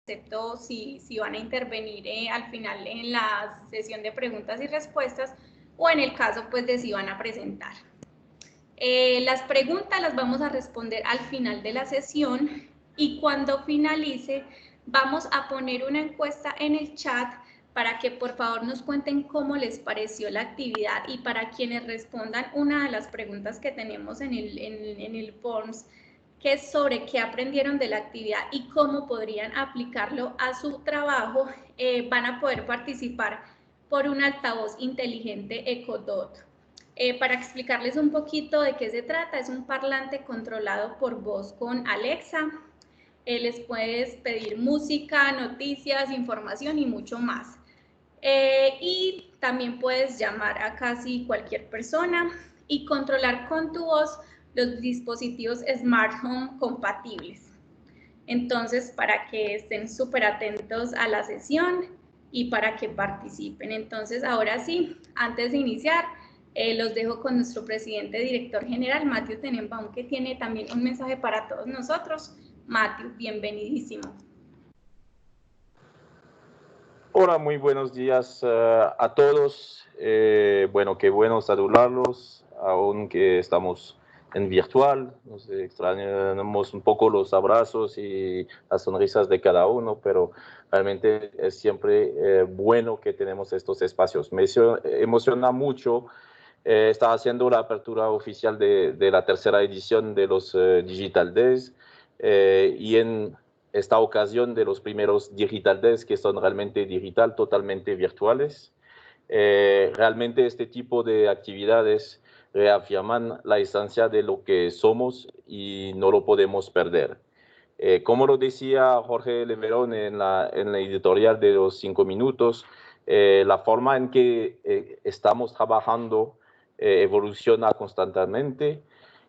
acepto si van a intervenir al final en la sesión de preguntas y respuestas o en el caso pues de si van a presentar. Las preguntas las vamos a responder al final de la sesión y cuando finalice vamos a poner una encuesta en el chat para que por favor nos cuenten cómo les pareció la actividad y para quienes respondan una de las preguntas que tenemos en el Forms, que es sobre qué aprendieron de la actividad y cómo podrían aplicarlo a su trabajo, van a poder participar por un altavoz inteligente Echo Dot. Para explicarles un poquito de qué se trata, es un parlante controlado por voz con Alexa. Les puedes pedir música, noticias, información y mucho más. Y también puedes llamar a casi cualquier persona y controlar con tu voz los dispositivos Smart Home compatibles. Entonces, para que estén súper atentos a la sesión y para que participen. Entonces, ahora sí, antes de iniciar, los dejo con nuestro presidente director general, Matthew Tenenbaum, que tiene también un mensaje para todos nosotros. Matthew, bienvenidísimo. Hola, muy buenos días a todos. Bueno, qué bueno saludarlos, aunque estamos en virtual. Nos extrañamos un poco los abrazos y las sonrisas de cada uno, pero realmente es siempre bueno que tenemos estos espacios. Me emociona mucho. Está haciendo la apertura oficial de la tercera edición de los Digital Days y en esta ocasión de los primeros Digital Days que son realmente digital, totalmente virtuales. Realmente este tipo de actividades reafirman la esencia de lo que somos y no lo podemos perder. Como lo decía Jorge Leverón en la editorial de los 5 minutos, la forma en que estamos trabajando evoluciona constantemente.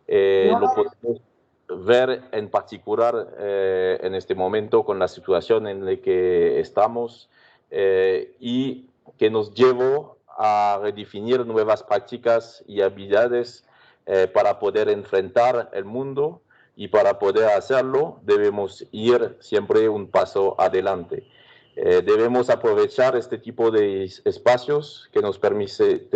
Lo podemos ver en particular en este momento con la situación en la que estamos y que nos llevó a redefinir nuevas prácticas y habilidades para poder enfrentar el mundo, y para poder hacerlo debemos ir siempre un paso adelante. Debemos aprovechar este tipo de espacios que nos permiten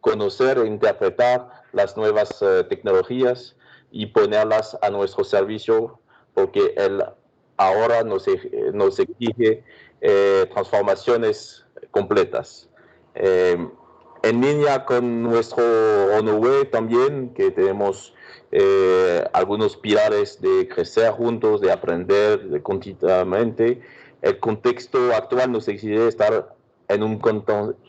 conocer e interpretar las nuevas tecnologías y ponerlas a nuestro servicio, porque él ahora nos exige transformaciones completas. En línea con nuestro Runway también, que tenemos algunos pilares de crecer juntos, de aprender continuamente. El contexto actual nos exige estar en un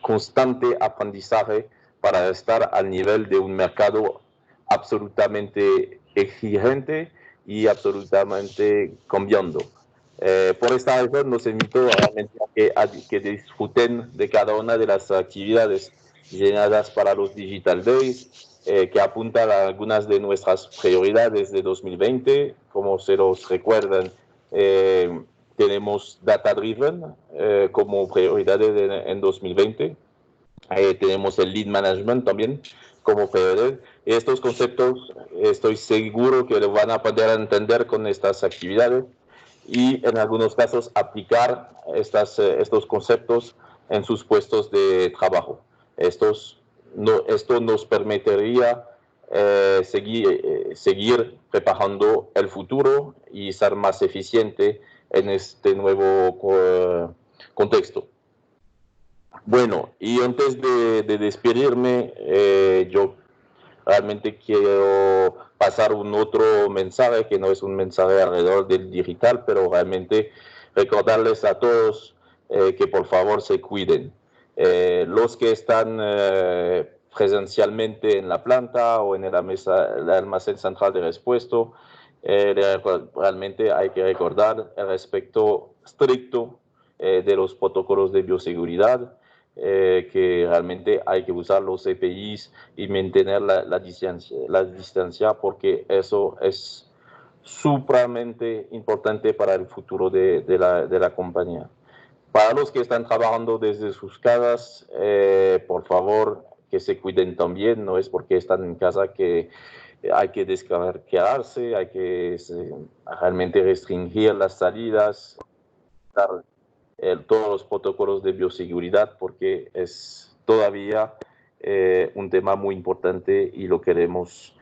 constante aprendizaje para estar al nivel de un mercado absolutamente exigente y absolutamente cambiando. Por esta razón los invito realmente a que disfruten de cada una de las actividades llenadas para los Digital Days, que apuntan a algunas de nuestras prioridades de 2020. Como se los recuerdan, tenemos Data Driven como prioridad en 2020. Tenemos el Lead Management también como prioridad. Estos conceptos estoy seguro que lo van a poder entender con estas actividades y en algunos casos aplicar estos conceptos en sus puestos de trabajo. Esto nos permitiría seguir preparando el futuro y ser más eficiente en este nuevo contexto. Bueno, y antes de despedirme, yo realmente quiero pasar un otro mensaje que no es un mensaje alrededor del digital, pero realmente recordarles a todos que por favor se cuiden. Los que están presencialmente en la planta o en el almacén central de repuesto, realmente hay que recordar el respeto estricto de los protocolos de bioseguridad, que realmente hay que usar los EPIs y mantener la distancia, porque eso es supremamente importante para el futuro de la compañía. Para los que están trabajando desde sus casas, por favor, que se cuiden también. No es porque están en casa que hay que descargarse, hay que realmente restringir las salidas, dar todos los protocolos de bioseguridad, porque es todavía un tema muy importante y lo queremos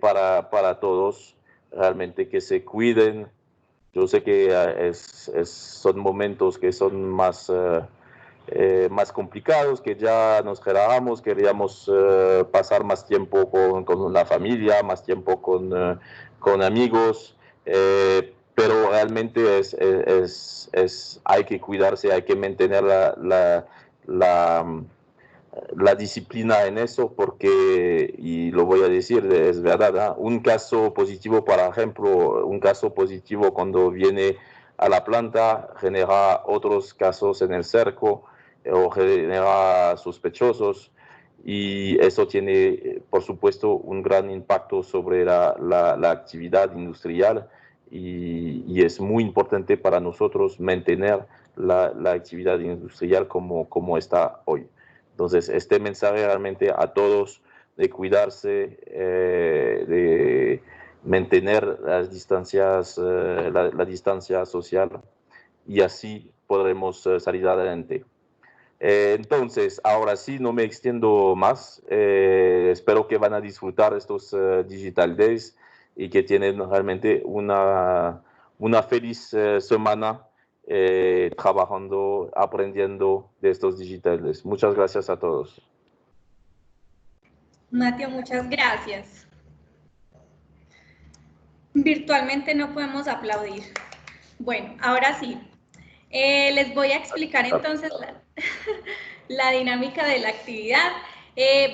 para todos, realmente que se cuiden. Yo sé que son momentos que son más complicados, que ya nos relajamos, queríamos pasar más tiempo con la familia, más tiempo con amigos, pero realmente hay que cuidarse, hay que mantener la disciplina en eso, porque, y lo voy a decir, es verdad, ¿eh? Un caso positivo, por ejemplo, un caso positivo cuando viene a la planta genera otros casos en el cerco o genera sospechosos, y eso tiene, por supuesto, un gran impacto sobre la actividad industrial, y es muy importante para nosotros mantener la actividad industrial como está hoy. Entonces, este mensaje realmente a todos de cuidarse, de mantener las distancias, la distancia social, y así podremos salir adelante. Entonces, ahora sí, no me extiendo más. Espero que van a disfrutar estos Digital Days y que tienen realmente una feliz semana trabajando, aprendiendo de estos Digital Days. Muchas gracias a todos. Mateo, muchas gracias. Virtualmente no podemos aplaudir. Bueno, ahora sí. Les voy a explicar entonces la dinámica de la actividad.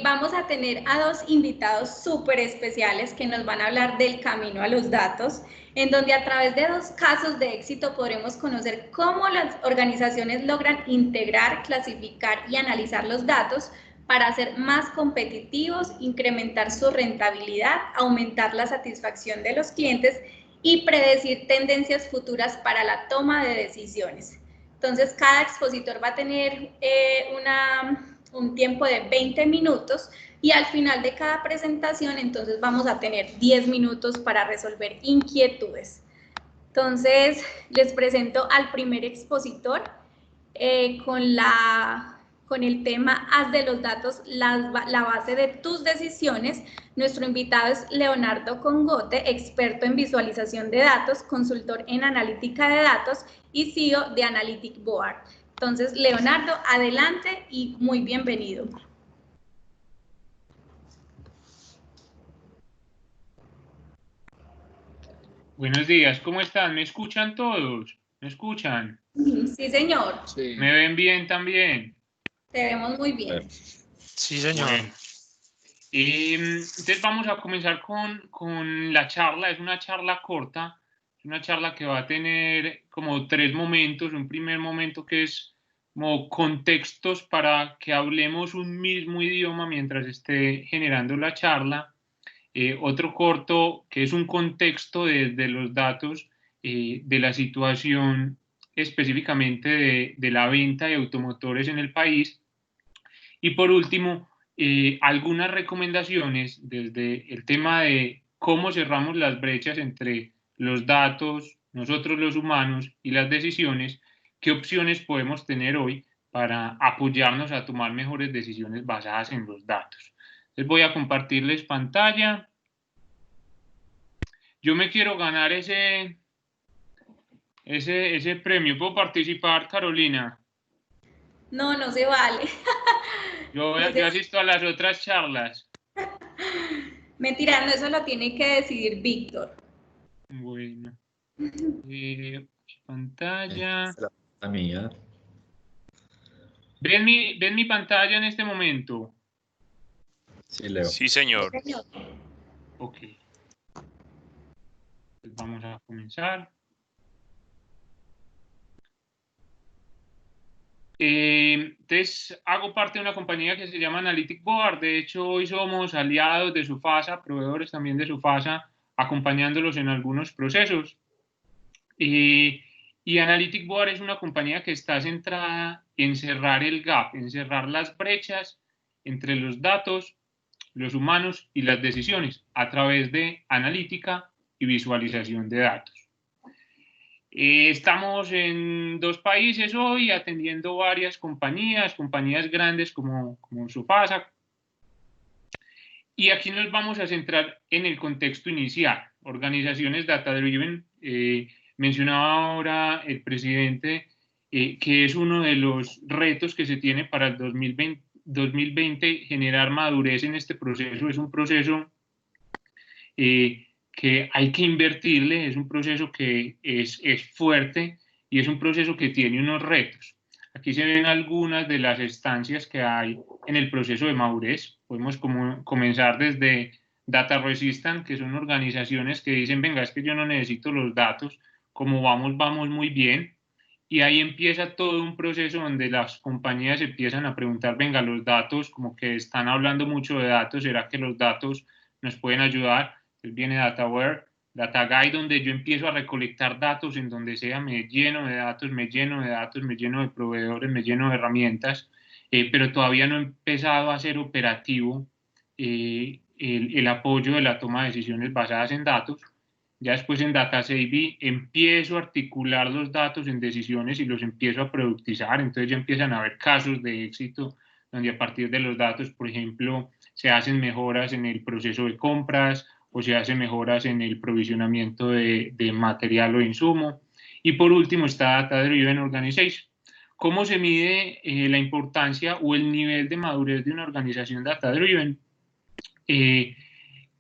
Vamos a tener a dos invitados súper especiales que nos van a hablar del camino a los datos, en donde a través de dos casos de éxito podremos conocer cómo las organizaciones logran integrar, clasificar y analizar los datos para ser más competitivos, incrementar su rentabilidad, aumentar la satisfacción de los clientes y predecir tendencias futuras para la toma de decisiones. Entonces, cada expositor va a tener un tiempo de 20 minutos y al final de cada presentación, entonces vamos a tener 10 minutos para resolver inquietudes. Entonces, les presento al primer expositor con el tema Haz de los datos la base de tus decisiones. Nuestro invitado es Leonardo Congote, experto en visualización de datos, consultor en analítica de datos y CEO de Analytic Board. Entonces, Leonardo, adelante y muy bienvenido. Buenos días, ¿cómo están? ¿Me escuchan todos? ¿Me escuchan? Sí, señor. Sí. ¿Me ven bien también? Te vemos muy bien. Sí, señor. Bueno. Entonces vamos a comenzar con la charla. Es una charla corta, es una charla que va a tener como 3 momentos. Un primer momento que es como contextos para que hablemos un mismo idioma mientras esté generando la charla. Otro corto que es un contexto de los datos, de la situación específicamente de la venta de automotores en el país. Y por último, algunas recomendaciones desde el tema de cómo cerramos las brechas entre los datos, nosotros los humanos y las decisiones, qué opciones podemos tener hoy para apoyarnos a tomar mejores decisiones basadas en los datos. Les voy a compartirles pantalla. Yo me quiero ganar ese premio. ¿Puedo participar, Carolina? No, no se vale. Yo asisto a las otras charlas. Mentira, no, eso lo tiene que decidir Víctor. Bueno. Pantalla. La mía. ¿Ven mi pantalla en este momento? Sí, Leo. Sí, señor. Sí, señor. Ok. Pues vamos a comenzar. Entonces, hago parte de una compañía que se llama Analytic Board. De hecho, hoy somos aliados de Sufasa, proveedores también de Sufasa, acompañándolos en algunos procesos. Y Analytic Board es una compañía que está centrada en cerrar el gap, en cerrar las brechas entre los datos, los humanos y las decisiones a través de analítica y visualización de datos. Estamos en 2 países hoy atendiendo varias compañías grandes como Sofasa. Y aquí nos vamos a centrar en el contexto inicial. Organizaciones data-driven, mencionaba ahora el presidente que es uno de los retos que se tiene para el 2020 generar madurez en este proceso. Es un proceso que hay que invertirle, es un proceso que es fuerte y es un proceso que tiene unos retos. Aquí se ven algunas de las estancias que hay en el proceso de madurez. Podemos comenzar desde Data Resistant, que son organizaciones que dicen, venga, es que yo no necesito los datos, como vamos muy bien. Y ahí empieza todo un proceso donde las compañías empiezan a preguntar, venga, los datos, como que están hablando mucho de datos, ¿será que los datos nos pueden ayudar? Entonces viene DataWare, Data Guide, donde yo empiezo a recolectar datos en donde sea, me lleno de datos, me lleno de proveedores, me lleno de herramientas, pero todavía no he empezado a hacer operativo el apoyo de la toma de decisiones basadas en datos. Ya después en DataSavvy empiezo a articular los datos en decisiones y los empiezo a productizar, entonces ya empiezan a haber casos de éxito donde a partir de los datos, por ejemplo, se hacen mejoras en el proceso de compras o se hacen mejoras en el provisionamiento de material o insumo. Y por último está Data Driven Organization. ¿Cómo se mide la importancia o el nivel de madurez de una organización Data Driven?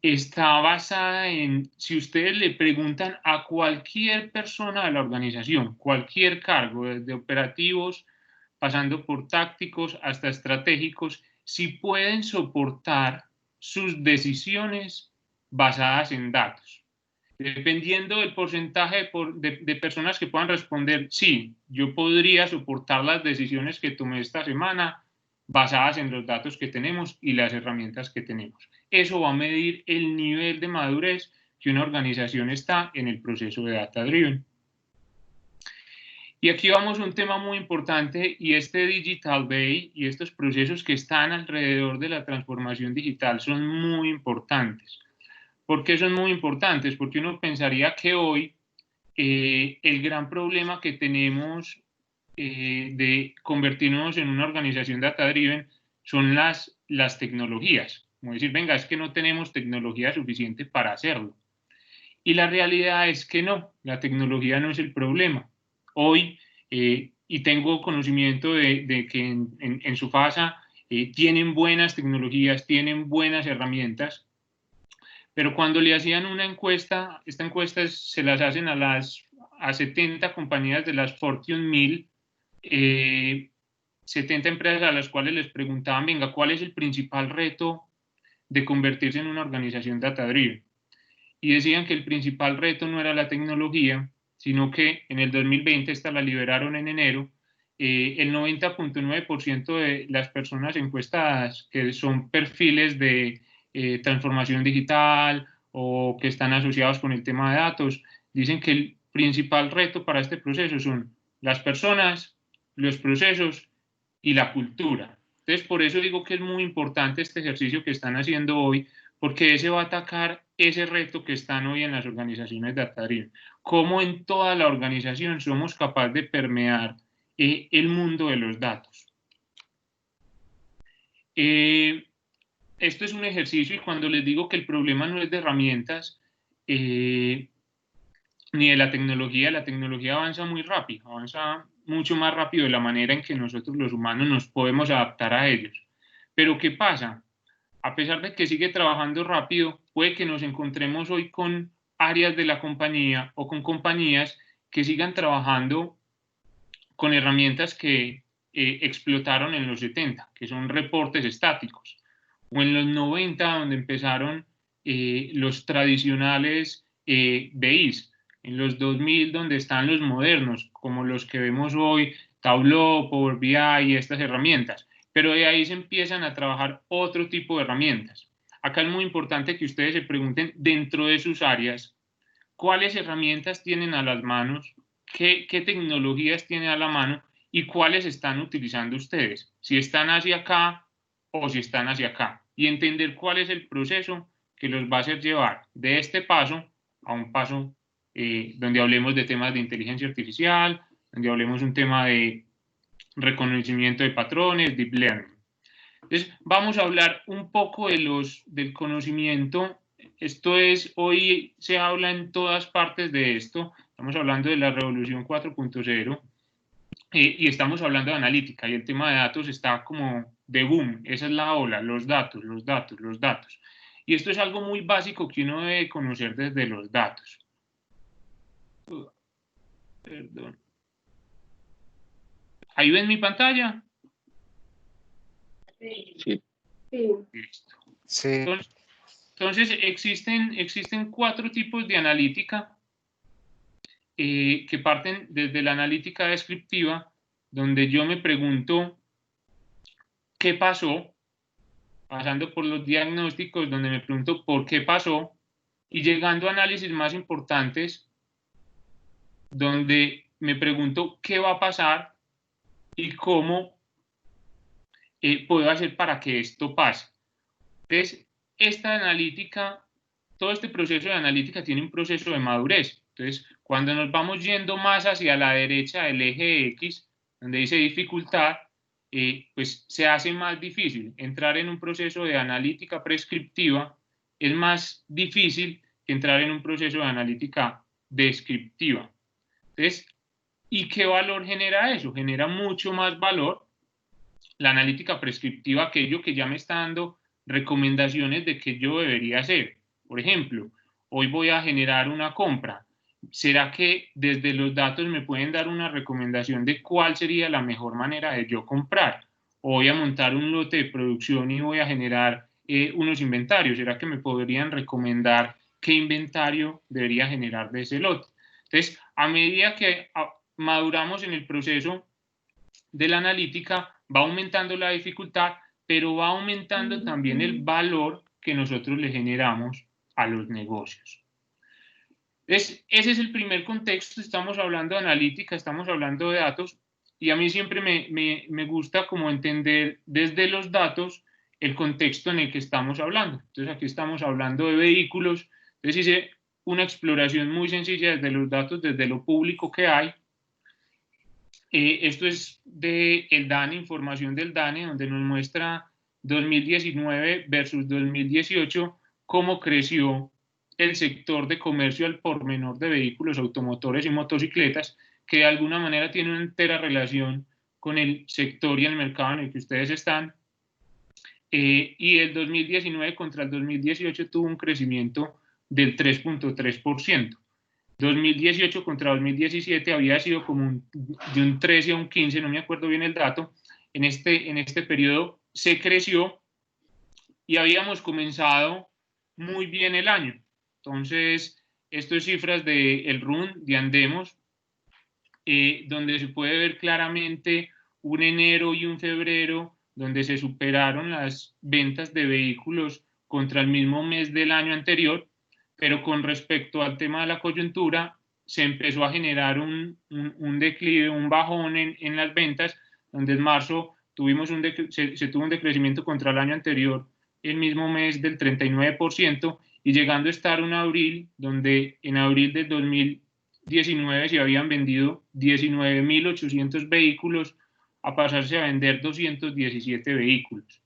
Está basada en, si ustedes le preguntan a cualquier persona de la organización, cualquier cargo, desde operativos, pasando por tácticos hasta estratégicos, si pueden soportar sus decisiones basadas en datos. Dependiendo del porcentaje de personas que puedan responder, sí, yo podría soportar las decisiones que tomé esta semana basadas en los datos que tenemos y las herramientas que tenemos. Eso va a medir el nivel de madurez que una organización está en el proceso de Data Driven. Y aquí vamos a un tema muy importante, y este Digital Bay y estos procesos que están alrededor de la transformación digital son muy importantes. ¿Por qué son muy importantes? Porque uno pensaría que hoy el gran problema que tenemos de convertirnos en una organización data-driven son las tecnologías. Como decir, venga, es que no tenemos tecnología suficiente para hacerlo. Y la realidad es que no, la tecnología no es el problema. Hoy, y tengo conocimiento de que en Sofasa tienen buenas tecnologías, tienen buenas herramientas, pero cuando le hacían una encuesta, esta encuesta se las hacen a 70 compañías de las Fortune 1000, 70 empresas a las cuales les preguntaban, venga, ¿cuál es el principal reto de convertirse en una organización data-driven? Y decían que el principal reto no era la tecnología, sino que en el 2020, esta la liberaron en enero, el 90.9% de las personas encuestadas que son perfiles de transformación digital o que están asociados con el tema de datos, dicen que el principal reto para este proceso son las personas, los procesos y la cultura. Entonces, por eso digo que es muy importante este ejercicio que están haciendo hoy, porque ese va a atacar ese reto que están hoy en las organizaciones data-driven. Cómo en toda la organización somos capaces de permear el mundo de los datos. Esto es un ejercicio, y cuando les digo que el problema no es de herramientas ni de la tecnología avanza muy rápido, avanza mucho más rápido de la manera en que nosotros los humanos nos podemos adaptar a ellos. Pero ¿qué pasa? A pesar de que sigue trabajando rápido, puede que nos encontremos hoy con áreas de la compañía o con compañías que sigan trabajando con herramientas que explotaron en los 70, que son reportes estáticos, o en los 90, donde empezaron los tradicionales BIs, en los 2000, donde están los modernos, como los que vemos hoy, Tableau, Power BI y estas herramientas. Pero de ahí se empiezan a trabajar otro tipo de herramientas. Acá es muy importante que ustedes se pregunten dentro de sus áreas, ¿cuáles herramientas tienen a las manos? ¿Qué tecnologías tienen a la mano? ¿Y cuáles están utilizando ustedes? Si están hacia acá o si están hacia acá. y entender cuál es el proceso que los va a hacer llevar de este paso a un paso donde hablemos de temas de inteligencia artificial, donde hablemos un tema de reconocimiento de patrones, deep learning. Entonces, vamos a hablar un poco del conocimiento. Esto es, hoy se habla en todas partes de esto. Estamos hablando de la revolución 4.0 y estamos hablando de analítica y el tema de datos está como de boom. Esa es la ola, los datos, los datos, los datos. Y esto es algo muy básico que uno debe conocer desde los datos. Perdón. ¿Ahí ven mi pantalla? Sí. Listo. Sí. Entonces existen 4 tipos de analítica que parten desde la analítica descriptiva, donde yo me pregunto qué pasó, pasando por los diagnósticos, donde me pregunto por qué pasó, y llegando a análisis más importantes, donde me pregunto qué va a pasar y cómo puedo hacer para que esto pase. Entonces, esta analítica, todo este proceso de analítica tiene un proceso de madurez. Entonces, cuando nos vamos yendo más hacia la derecha del eje X, donde dice dificultad, pues se hace más difícil. Entrar en un proceso de analítica prescriptiva es más difícil que entrar en un proceso de analítica descriptiva. Entonces, ¿y qué valor genera eso? Genera mucho más valor la analítica prescriptiva, aquello que ya me está dando recomendaciones de qué yo debería hacer. Por ejemplo, hoy voy a generar una compra. ¿Será que desde los datos me pueden dar una recomendación de cuál sería la mejor manera de yo comprar? O voy a montar un lote de producción y voy a generar unos inventarios. ¿Será que me podrían recomendar qué inventario debería generar de ese lote? Entonces, a medida que maduramos en el proceso de la analítica, va aumentando la dificultad, pero va aumentando también el valor que nosotros le generamos a los negocios. Ese es el primer contexto. Estamos hablando de analítica, estamos hablando de datos, y a mí siempre me gusta como entender desde los datos el contexto en el que estamos hablando. Entonces aquí estamos hablando de vehículos. Entonces hice una exploración muy sencilla desde los datos, desde lo público que hay. Esto es del DANE, información del DANE, donde nos muestra 2019 versus 2018 cómo creció el sector de comercio al por menor de vehículos automotores y motocicletas, que de alguna manera tiene una entera relación con el sector y el mercado en el que ustedes están. Y el 2019 contra el 2018 tuvo un crecimiento del 3.3%. 2018 contra 2017 había sido como de un 13 a un 15, no me acuerdo bien el dato. En este periodo se creció y habíamos comenzado muy bien el año. Entonces, estas cifras del RUN, de Andemos, donde se puede ver claramente un enero y un febrero, donde se superaron las ventas de vehículos contra el mismo mes del año anterior, pero con respecto al tema de la coyuntura, se empezó a generar un declive, un bajón en las ventas, donde en marzo se tuvo un decrecimiento contra el año anterior, el mismo mes del 39%, y llegando a estar en abril, donde en abril del 2019 se habían vendido 19.800 vehículos, a pasarse a vender 217 vehículos.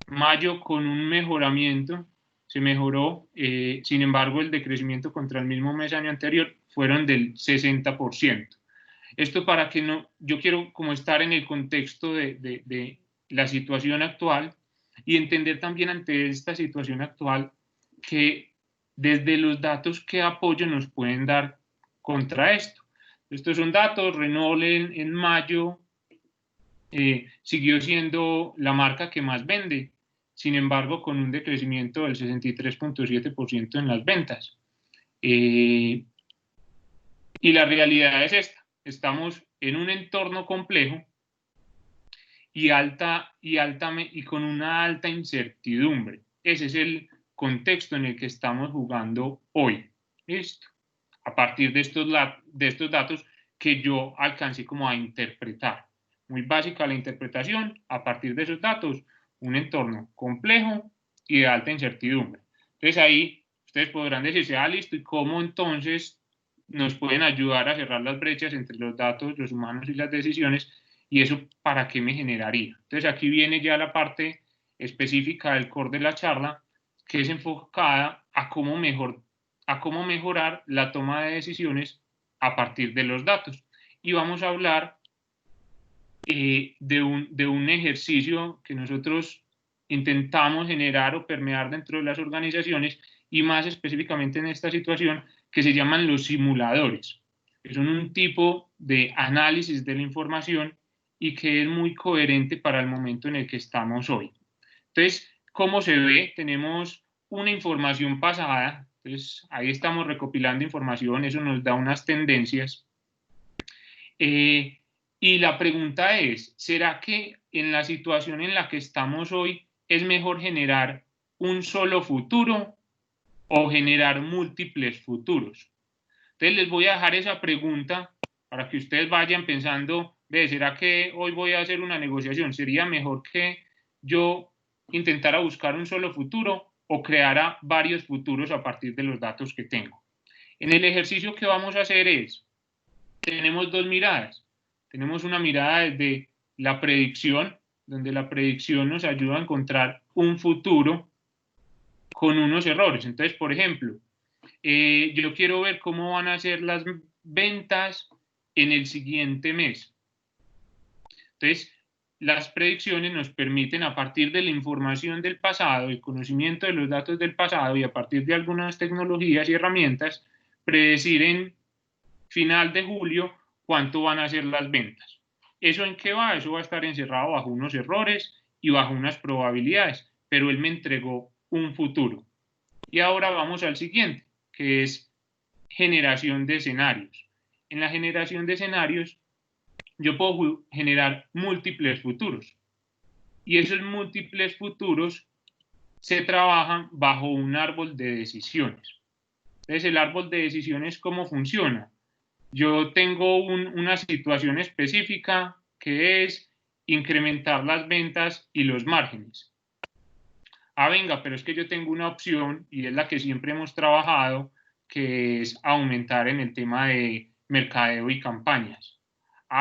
Mayo, con un mejoramiento, se mejoró, sin embargo el decrecimiento contra el mismo mes año anterior fueron del 60%. Esto para que no, yo quiero como estar en el contexto de la situación actual y entender también ante esta situación actual que desde los datos qué apoyo nos pueden dar contra esto. Estos son datos. Renault en mayo siguió siendo la marca que más vende, sin embargo con un decrecimiento del 63.7% en las ventas. Y la realidad es esta: estamos en un entorno complejo y con una alta incertidumbre. Ese es el contexto en el que estamos jugando hoy. ¿Listo? A partir de estos datos que yo alcancé como a interpretar. Muy básica la interpretación. A partir de esos datos, un entorno complejo y de alta incertidumbre. Entonces ahí ustedes podrán decirse, listo, ¿y cómo entonces nos pueden ayudar a cerrar las brechas entre los datos, los humanos y las decisiones? ¿Y eso para qué me generaría? Entonces aquí viene ya la parte específica del core de la charla, que es enfocada a cómo mejorar la toma de decisiones a partir de los datos. Y vamos a hablar de un ejercicio que nosotros intentamos generar o permear dentro de las organizaciones, y más específicamente en esta situación, que se llaman los simuladores, que son un tipo de análisis de la información y que es muy coherente para el momento en el que estamos hoy. Entonces, ¿cómo se ve? Tenemos una información pasada, entonces ahí estamos recopilando información, eso nos da unas tendencias. Y la pregunta es, ¿será que en la situación en la que estamos hoy es mejor generar un solo futuro o generar múltiples futuros? Entonces les voy a dejar esa pregunta para que ustedes vayan pensando, ¿será que hoy voy a hacer una negociación? ¿Sería mejor que yo intentara buscar un solo futuro o creara varios futuros a partir de los datos que tengo? En el ejercicio que vamos a hacer tenemos dos miradas. Tenemos una mirada desde la predicción, donde la predicción nos ayuda a encontrar un futuro con unos errores. Entonces, por ejemplo, yo quiero ver cómo van a ser las ventas en el siguiente mes. Entonces, las predicciones nos permiten, a partir de la información del pasado, el conocimiento de los datos del pasado y a partir de algunas tecnologías y herramientas, predecir en final de julio cuánto van a ser las ventas. ¿Eso en qué va? Eso va a estar encerrado bajo unos errores y bajo unas probabilidades, pero él me entregó un futuro. Y ahora vamos al siguiente, que es generación de escenarios. En la generación de escenarios, yo puedo generar múltiples futuros. Y esos múltiples futuros se trabajan bajo un árbol de decisiones. Entonces, el árbol de decisiones, ¿cómo funciona? Yo tengo una situación específica que es incrementar las ventas y los márgenes. Venga, pero es que yo tengo una opción y es la que siempre hemos trabajado, que es aumentar en el tema de mercadeo y campañas.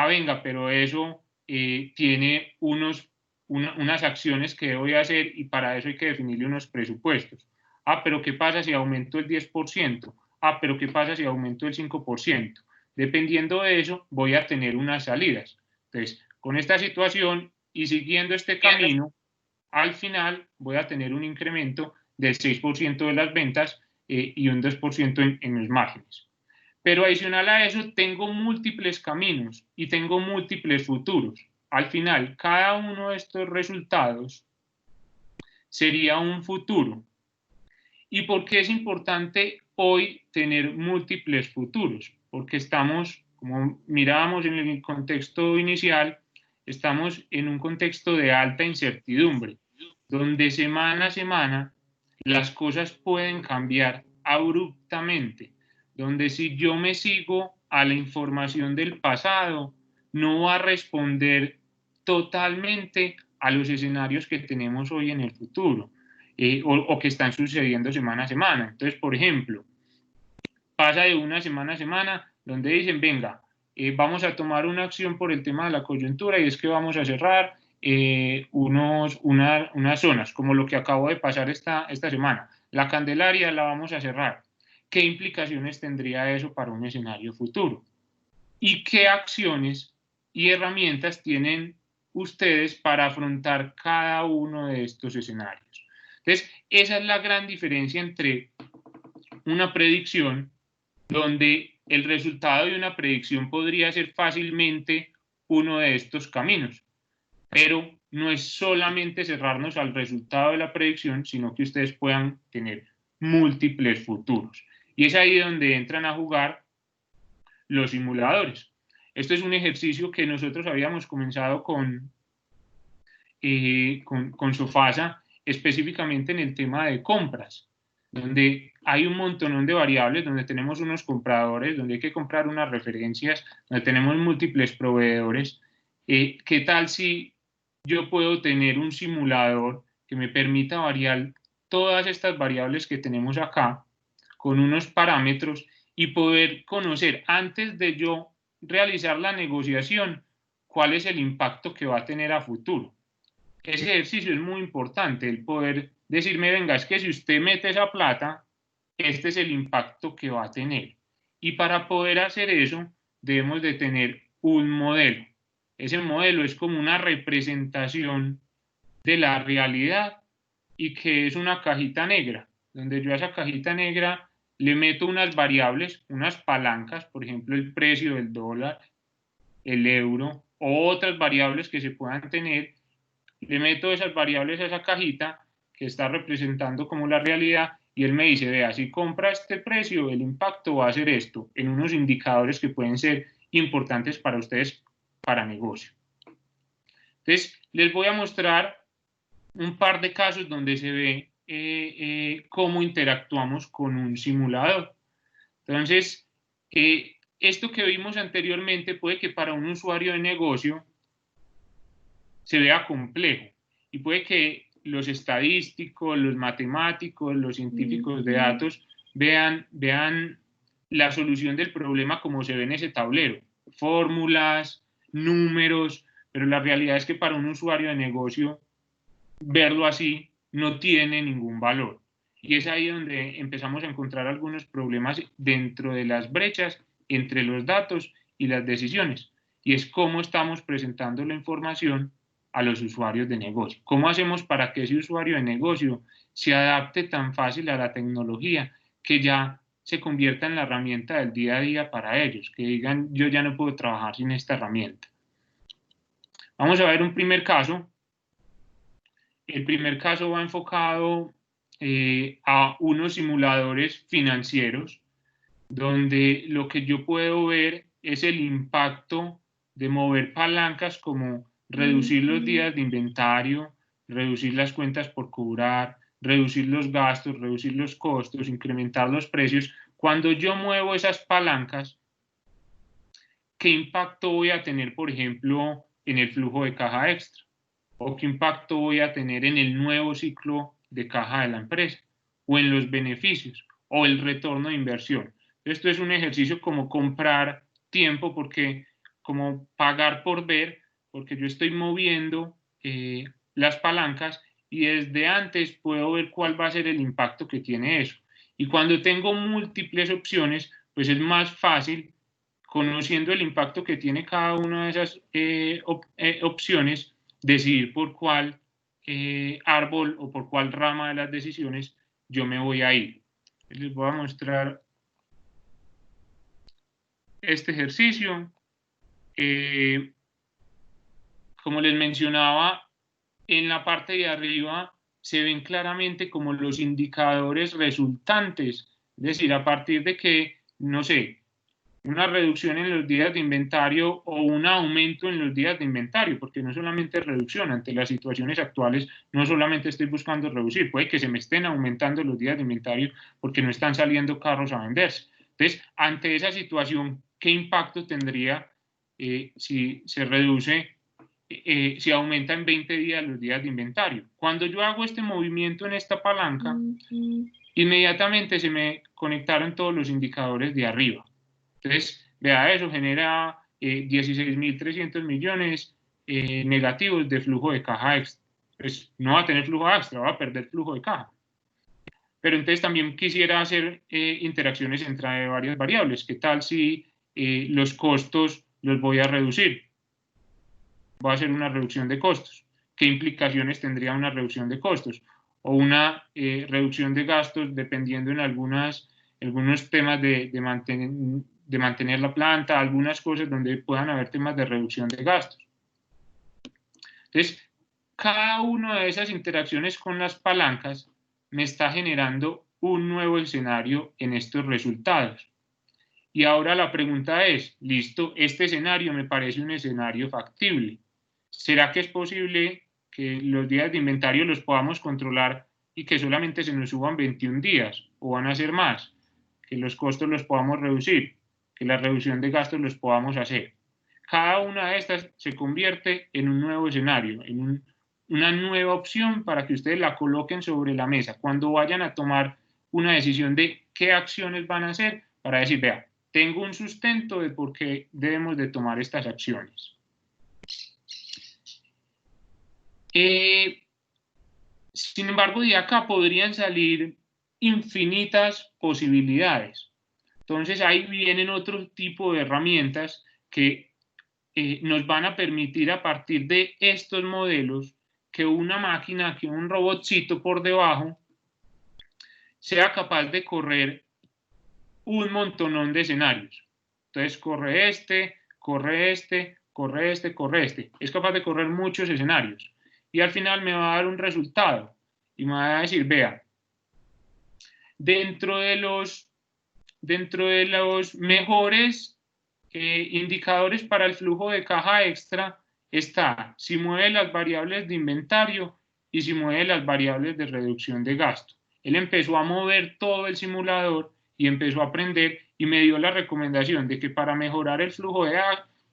Venga, pero eso tiene unas acciones que debo hacer y para eso hay que definirle unos presupuestos. Pero ¿qué pasa si aumento el 10%? Pero ¿qué pasa si aumento el 5%? Dependiendo de eso, voy a tener unas salidas. Entonces, con esta situación y siguiendo este camino, al final voy a tener un incremento del 6% de las ventas y un 2% en los márgenes. Pero adicional a eso, tengo múltiples caminos y tengo múltiples futuros. Al final, cada uno de estos resultados sería un futuro. ¿Y por qué es importante hoy tener múltiples futuros? Porque estamos, como mirábamos en el contexto inicial, estamos en un contexto de alta incertidumbre, donde semana a semana las cosas pueden cambiar abruptamente, donde si yo me sigo a la información del pasado, no va a responder totalmente a los escenarios que tenemos hoy en el futuro. O que están sucediendo semana a semana. Entonces, por ejemplo, pasa de una semana a semana donde dicen, venga, vamos a tomar una acción por el tema de la coyuntura y es que vamos a cerrar unas zonas, como lo que acabo de pasar esta semana. La Candelaria la vamos a cerrar. ¿Qué implicaciones tendría eso para un escenario futuro? ¿Y qué acciones y herramientas tienen ustedes para afrontar cada uno de estos escenarios? Entonces, esa es la gran diferencia entre una predicción, donde el resultado de una predicción podría ser fácilmente uno de estos caminos, pero no es solamente cerrarnos al resultado de la predicción, sino que ustedes puedan tener múltiples futuros. Y es ahí donde entran a jugar los simuladores. Esto es un ejercicio que nosotros habíamos comenzado con Sofasa, específicamente en el tema de compras, donde hay un montón de variables, donde tenemos unos compradores, donde hay que comprar unas referencias, donde tenemos múltiples proveedores. ¿Qué tal si yo puedo tener un simulador que me permita variar todas estas variables que tenemos acá con unos parámetros y poder conocer antes de yo realizar la negociación cuál es el impacto que va a tener a futuro. Ese ejercicio es muy importante, el poder decirme, venga, es que si usted mete esa plata, este es el impacto que va a tener. Y para poder hacer eso, debemos de tener un modelo. Ese modelo es como una representación de la realidad y que es una cajita negra, donde yo a esa cajita negra le meto unas variables, unas palancas, por ejemplo, el precio del dólar, el euro, o otras variables que se puedan tener. Le meto esas variables a esa cajita que está representando como la realidad y él me dice, vea, si compra este precio, el impacto va a ser esto, en unos indicadores que pueden ser importantes para ustedes para negocio. Entonces, les voy a mostrar un par de casos donde se ve cómo interactuamos con un simulador. Entonces, esto que vimos anteriormente puede que para un usuario de negocio se vea complejo y puede que los estadísticos, los matemáticos, los científicos de datos vean la solución del problema como se ve en ese tablero, fórmulas, números, pero la realidad es que para un usuario de negocio verlo así no tiene ningún valor. Y es ahí donde empezamos a encontrar algunos problemas dentro de las brechas entre los datos y las decisiones. Y es cómo estamos presentando la información a los usuarios de negocio. ¿Cómo hacemos para que ese usuario de negocio se adapte tan fácil a la tecnología que ya se convierta en la herramienta del día a día para ellos? Que digan, yo ya no puedo trabajar sin esta herramienta. Vamos a ver un primer caso. El primer caso va enfocado a unos simuladores financieros, donde lo que yo puedo ver es el impacto de mover palancas como reducir los días de inventario, reducir las cuentas por cobrar, reducir los gastos, reducir los costos, incrementar los precios. Cuando yo muevo esas palancas, ¿qué impacto voy a tener, por ejemplo, en el flujo de caja extra? ¿O qué impacto voy a tener en el nuevo ciclo de caja de la empresa? ¿O en los beneficios? ¿O el retorno de inversión? Esto es un ejercicio como comprar tiempo, porque como pagar por ver, porque yo estoy moviendo las palancas y desde antes puedo ver cuál va a ser el impacto que tiene eso. Y cuando tengo múltiples opciones, pues es más fácil, conociendo el impacto que tiene cada una de esas opciones, decidir por cuál árbol o por cuál rama de las decisiones yo me voy a ir. Les voy a mostrar este ejercicio. Como les mencionaba, en la parte de arriba se ven claramente como los indicadores resultantes, es decir, a partir de que, no sé, una reducción en los días de inventario o un aumento en los días de inventario, porque no solamente reducción, ante las situaciones actuales no solamente estoy buscando reducir, puede que se me estén aumentando los días de inventario porque no están saliendo carros a venderse. Entonces, ante esa situación, ¿qué impacto tendría si se reduce, si aumenta en 20 días los días de inventario? Cuando yo hago este movimiento en esta palanca, inmediatamente se me conectaron todos los indicadores de arriba. Entonces, vea, eso genera 16.300 millones negativos de flujo de caja extra. Pues no va a tener flujo extra, va a perder flujo de caja. Pero entonces también quisiera hacer interacciones entre varias variables. ¿Qué tal si los costos los voy a reducir? Voy a hacer una reducción de costos. ¿Qué implicaciones tendría una reducción de costos? O una reducción de gastos, dependiendo en algunos temas de mantener la planta, algunas cosas donde puedan haber temas de reducción de gastos. Entonces, cada una de esas interacciones con las palancas me está generando un nuevo escenario en estos resultados. Y ahora la pregunta es, listo, este escenario me parece un escenario factible. ¿Será que es posible que los días de inventario los podamos controlar y que solamente se nos suban 21 días? ¿O van a ser más? Que los costos los podamos reducir, que la reducción de gastos los podamos hacer. Cada una de estas se convierte en un nuevo escenario, en una nueva opción para que ustedes la coloquen sobre la mesa cuando vayan a tomar una decisión de qué acciones van a hacer, para decir, vea, tengo un sustento de por qué debemos de tomar estas acciones. Sin embargo, de acá podrían salir infinitas posibilidades. Entonces ahí vienen otro tipo de herramientas que nos van a permitir a partir de estos modelos que una máquina, que un robotcito por debajo sea capaz de correr un montonón de escenarios. Entonces corre este, corre este, corre este, corre este. Es capaz de correr muchos escenarios. Y al final me va a dar un resultado. Y me va a decir, vea, dentro de los mejores indicadores para el flujo de caja extra está si mueve las variables de inventario y si mueve las variables de reducción de gasto. Él empezó a mover todo el simulador y empezó a aprender y me dio la recomendación de que para mejorar el flujo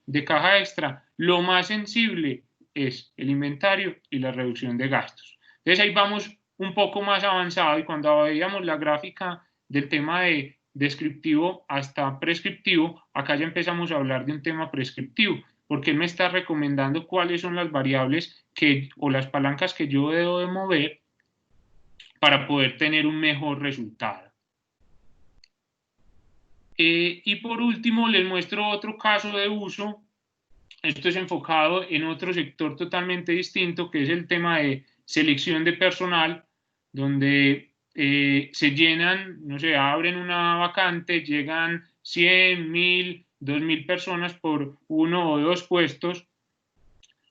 de caja extra, lo más sensible es el inventario y la reducción de gastos. Entonces ahí vamos un poco más avanzado y cuando veíamos la gráfica del tema de descriptivo hasta prescriptivo, acá ya empezamos a hablar de un tema prescriptivo, porque él me está recomendando cuáles son las variables o las palancas que yo debo de mover para poder tener un mejor resultado. Y por último les muestro otro caso de uso. Esto es enfocado en otro sector totalmente distinto, que es el tema de selección de personal, donde se llenan, no sé, abren una vacante, llegan 100, 1000, 2000 personas por 1 o 2 puestos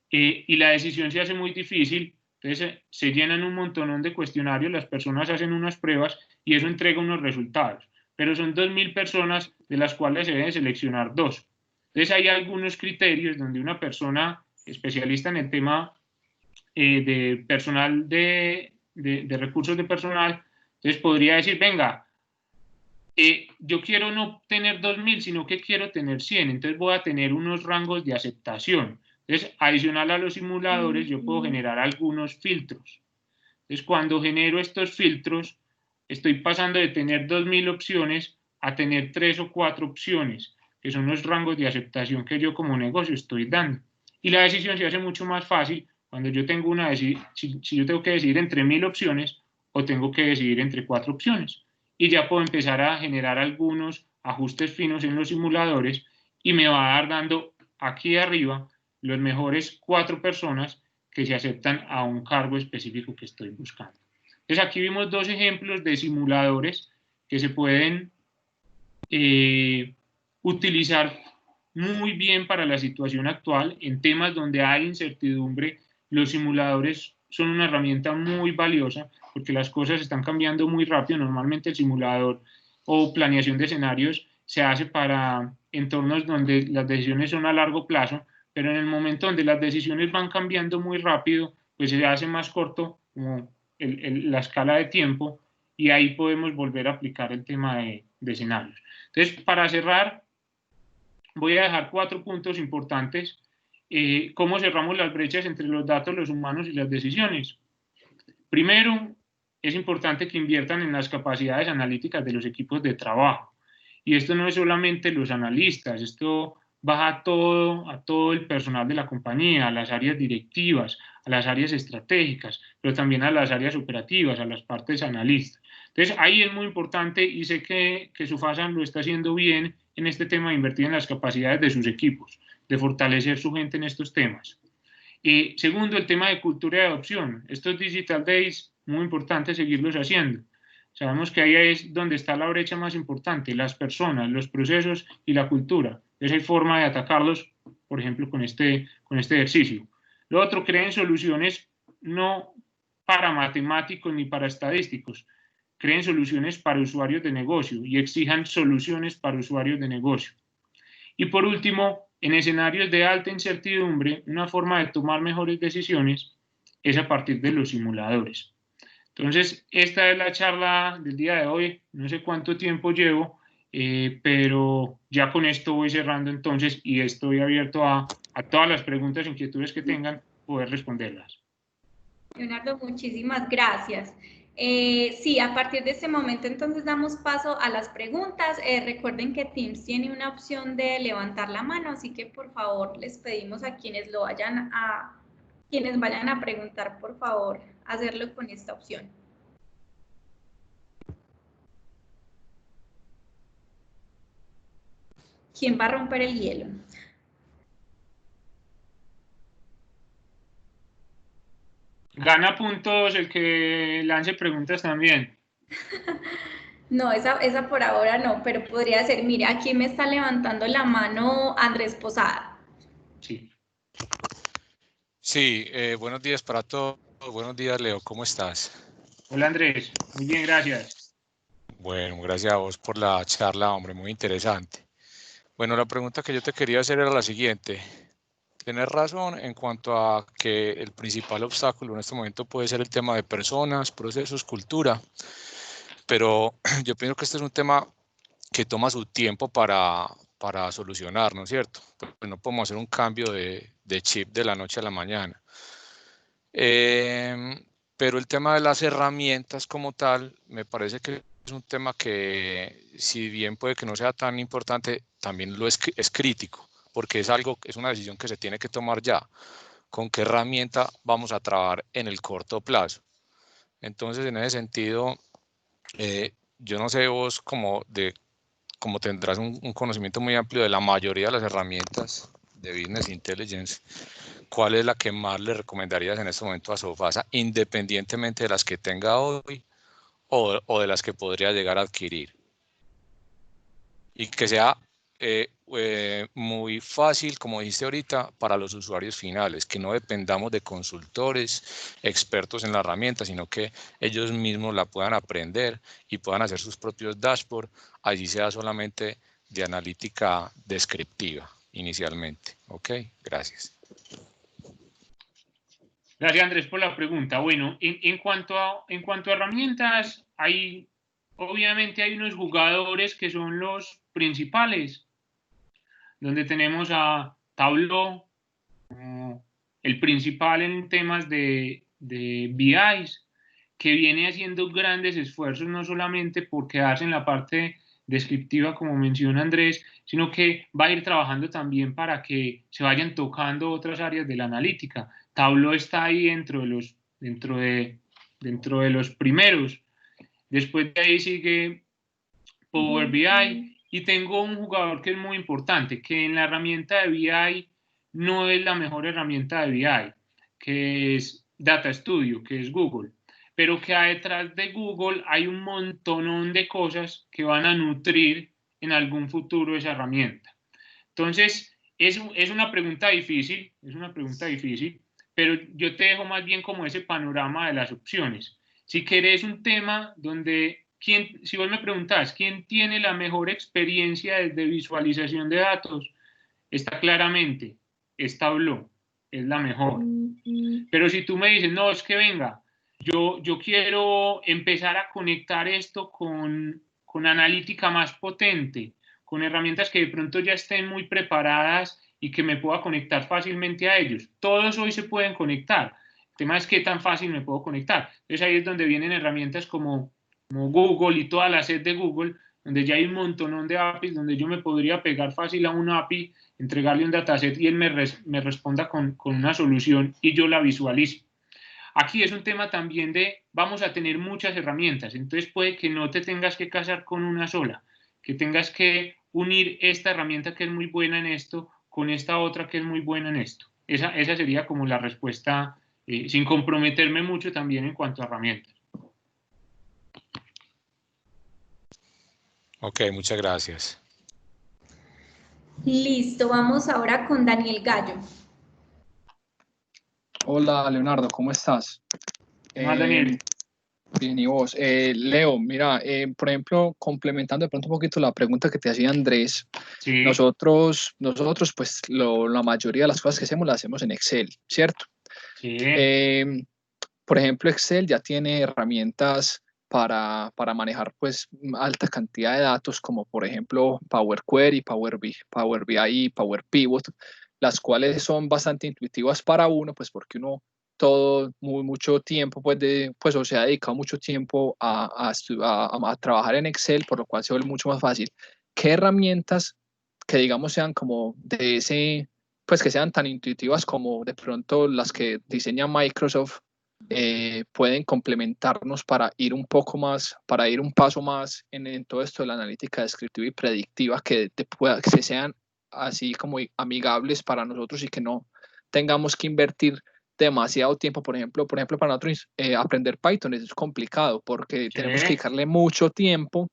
y la decisión se hace muy difícil. Entonces se llenan un montonón de cuestionarios, las personas hacen unas pruebas y eso entrega unos resultados, pero son 2000 personas de las cuales se deben seleccionar 2. Entonces hay algunos criterios donde una persona especialista en el tema de personal, de recursos de personal, entonces podría decir, venga, yo quiero no tener 2000, sino que quiero tener 100, entonces voy a tener unos rangos de aceptación. Entonces, adicional a los simuladores, yo puedo generar algunos filtros. Entonces, cuando genero estos filtros, estoy pasando de tener 2000 opciones a tener 3 o 4 opciones, que son los rangos de aceptación que yo como negocio estoy dando. Y la decisión se hace mucho más fácil cuando yo tengo si yo tengo que decidir entre 1000 opciones o tengo que decidir entre 4 opciones. Y ya puedo empezar a generar algunos ajustes finos en los simuladores y me va a dar dando aquí arriba los mejores 4 personas que se aceptan a un cargo específico que estoy buscando. Entonces aquí vimos 2 ejemplos de simuladores que se pueden utilizar muy bien para la situación actual. En temas donde hay incertidumbre, los simuladores son una herramienta muy valiosa porque las cosas están cambiando muy rápido. Normalmente el simulador o planeación de escenarios se hace para entornos donde las decisiones son a largo plazo, pero en el momento donde las decisiones van cambiando muy rápido, pues se hace más corto como la escala de tiempo y ahí podemos volver a aplicar el tema de escenarios. Entonces, para cerrar, voy a dejar 4 puntos importantes. ¿Cómo cerramos las brechas entre los datos, los humanos y las decisiones? Primero, es importante que inviertan en las capacidades analíticas de los equipos de trabajo. Y esto no es solamente los analistas, esto va a todo el personal de la compañía, a las áreas directivas, a las áreas estratégicas, pero también a las áreas operativas, a las partes analistas. Entonces, ahí es muy importante y sé que Sufasa lo está haciendo bien en este tema de invertir en las capacidades de sus equipos, de fortalecer su gente en estos temas. Segundo, el tema de cultura de adopción. Estos Digital Days, muy importante seguirlos haciendo. Sabemos que ahí es donde está la brecha más importante, las personas, los procesos y la cultura. Esa es forma de atacarlos, por ejemplo, con este ejercicio. Lo otro, creen soluciones no para matemáticos ni para estadísticos, creen soluciones para usuarios de negocio y exijan soluciones para usuarios de negocio. Y por último, en escenarios de alta incertidumbre, una forma de tomar mejores decisiones es a partir de los simuladores. Entonces, esta es la charla del día de hoy. No sé cuánto tiempo llevo, pero ya con esto voy cerrando entonces y estoy abierto a todas las preguntas e inquietudes que tengan, poder responderlas. Leonardo, muchísimas gracias. Sí, a partir de este momento entonces damos paso a las preguntas. Recuerden que Teams tiene una opción de levantar la mano, así que por favor les pedimos a quienes vayan a preguntar, por favor, hacerlo con esta opción. ¿Quién va a romper el hielo? Gana puntos el que lance preguntas también. No, esa por ahora no, pero podría ser, mire, aquí me está levantando la mano Andrés Posada. Sí. Sí, buenos días para todos. Buenos días, Leo, ¿cómo estás? Hola, Andrés. Muy bien, gracias. Bueno, gracias a vos por la charla, hombre, muy interesante. Bueno, la pregunta que yo te quería hacer era la siguiente. Tienes razón en cuanto a que el principal obstáculo en este momento puede ser el tema de personas, procesos, cultura, pero yo pienso que este es un tema que toma su tiempo para solucionar, ¿no es cierto? Pues no podemos hacer un cambio de chip de la noche a la mañana. Pero el tema de las herramientas como tal, me parece que es un tema que, si bien puede que no sea tan importante, también lo es crítico, porque es una decisión que se tiene que tomar ya. ¿Con qué herramienta vamos a trabajar en el corto plazo? Entonces, en ese sentido, yo no sé vos como tendrás un conocimiento muy amplio de la mayoría de las herramientas de Business Intelligence, ¿cuál es la que más le recomendarías en este momento a Sofasa, independientemente de las que tenga hoy o de las que podría llegar a adquirir? Y que sea muy fácil, como dijiste ahorita, para los usuarios finales, que no dependamos de consultores, expertos en la herramienta, sino que ellos mismos la puedan aprender y puedan hacer sus propios dashboards, allí sea solamente de analítica descriptiva inicialmente. Ok, gracias. Gracias, Andrés, por la pregunta. Bueno, en cuanto a herramientas, obviamente hay unos jugadores que son los principales, donde tenemos a Tableau, el principal en temas de BIs, que viene haciendo grandes esfuerzos, no solamente por quedarse en la parte descriptiva, como menciona Andrés, sino que va a ir trabajando también para que se vayan tocando otras áreas de la analítica. Tableau está ahí dentro de los primeros. Después de ahí sigue Power BI, y tengo un jugador que es muy importante, que en la herramienta de BI no es la mejor herramienta de BI, que es Data Studio, que es Google, pero que detrás de Google hay un montonón de cosas que van a nutrir en algún futuro esa herramienta. Entonces, es una pregunta difícil, pero yo te dejo más bien como ese panorama de las opciones. Si querés un tema donde, si vos me preguntás, ¿quién tiene la mejor experiencia de visualización de datos? Está claramente, es Tableau, es la mejor. Pero si tú me dices, no, es que venga, yo quiero empezar a conectar esto con analítica más potente, con herramientas que de pronto ya estén muy preparadas y que me pueda conectar fácilmente a ellos. Todos hoy se pueden conectar. El tema es qué tan fácil me puedo conectar. Entonces ahí es donde vienen herramientas como Google y toda la set de Google, donde ya hay un montón de APIs, donde yo me podría pegar fácil a una API, entregarle un dataset y él me responda con una solución y yo la visualizo. Aquí es un tema también de, vamos a tener muchas herramientas, entonces puede que no te tengas que casar con una sola, que tengas que unir esta herramienta que es muy buena en esto con esta otra que es muy buena en esto. Esa sería como la respuesta, sin comprometerme mucho también en cuanto a herramientas. Ok, muchas gracias. Listo, vamos ahora con Daniel Gallo. Hola, Leonardo, ¿cómo estás? ¿Cómo Daniel? Bien, ¿y vos? Leo, mira, por ejemplo, complementando de pronto un poquito la pregunta que te hacía Andrés, sí. nosotros pues la mayoría de las cosas que hacemos las hacemos en Excel, ¿cierto? Sí. Por ejemplo, Excel ya tiene herramientas para manejar pues alta cantidad de datos, como por ejemplo Power Query, Power BI, Power Pivot, las cuales son bastante intuitivas para uno, pues porque uno todo mucho tiempo, pues o se ha dedicado mucho tiempo a trabajar en Excel, por lo cual se vuelve mucho más fácil. ¿Qué herramientas que digamos sean como de ese, pues que sean tan intuitivas como de pronto las que diseña Microsoft, pueden complementarnos para ir un poco más, para ir un paso más en todo esto de la analítica descriptiva y predictiva, que sean así como amigables para nosotros y que no tengamos que invertir demasiado tiempo? Por ejemplo, para nosotros aprender Python es complicado porque tenemos que dedicarle mucho tiempo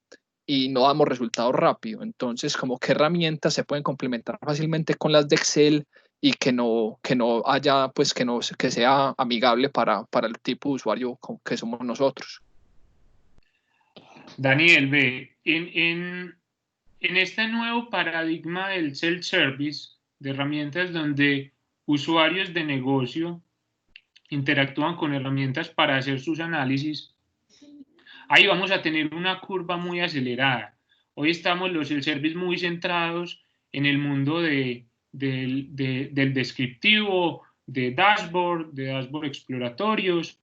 y no damos resultados rápido. Entonces, como qué herramientas se pueden complementar fácilmente con las de Excel y que no haya, pues que sea amigable para el tipo de usuario que somos nosotros. Daniel, ve, en este nuevo paradigma del self-service, de herramientas donde usuarios de negocio interactúan con herramientas para hacer sus análisis, ahí vamos a tener una curva muy acelerada. Hoy estamos los self-service muy centrados en el mundo del descriptivo, de dashboard exploratorios,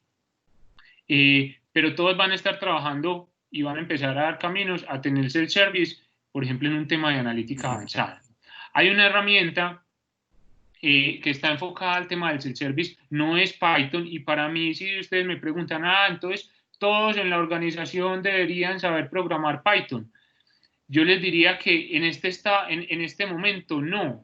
pero todos van a estar trabajando y van a empezar a dar caminos a tener self-service, por ejemplo, en un tema de analítica avanzada. Hay una herramienta que está enfocada al tema del self-service, no es Python, y para mí, si ustedes me preguntan, entonces todos en la organización deberían saber programar Python, yo les diría que en este momento no.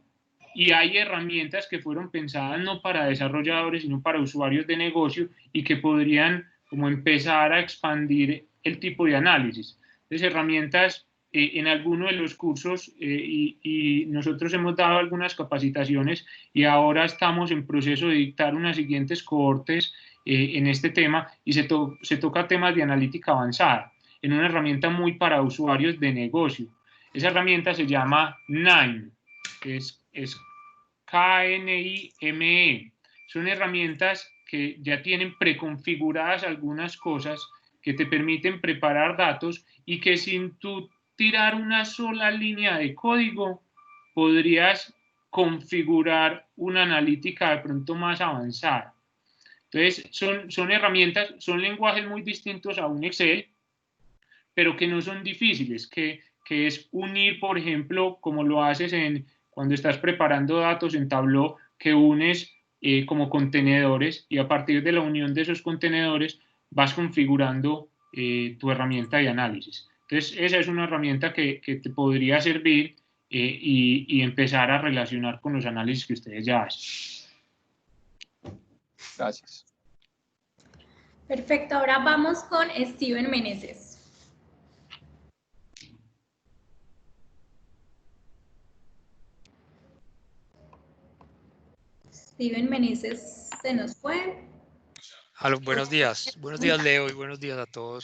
Y hay herramientas que fueron pensadas no para desarrolladores, sino para usuarios de negocio y que podrían como empezar a expandir el tipo de análisis. Entonces, herramientas en alguno de los cursos y nosotros hemos dado algunas capacitaciones y ahora estamos en proceso de dictar unas siguientes cohortes en este tema y se toca temas de analítica avanzada en una herramienta muy para usuarios de negocio. Esa herramienta se llama KNIME, es K-N-I-M-E. Son herramientas que ya tienen preconfiguradas algunas cosas que te permiten preparar datos y que sin tú tirar una sola línea de código podrías configurar una analítica de pronto más avanzada. Entonces, son herramientas, son lenguajes muy distintos a un Excel, pero que no son difíciles, que es unir, por ejemplo, como lo haces cuando estás preparando datos en Tableau, que unes como contenedores y a partir de la unión de esos contenedores vas configurando tu herramienta de análisis. Entonces, esa es una herramienta que te podría servir y empezar a relacionar con los análisis que ustedes ya hacen. Gracias. Perfecto, ahora vamos con Steven Meneses. Steven Meneses se nos fue. Aló, buenos días. Buenos días, Leo, y buenos días a todos.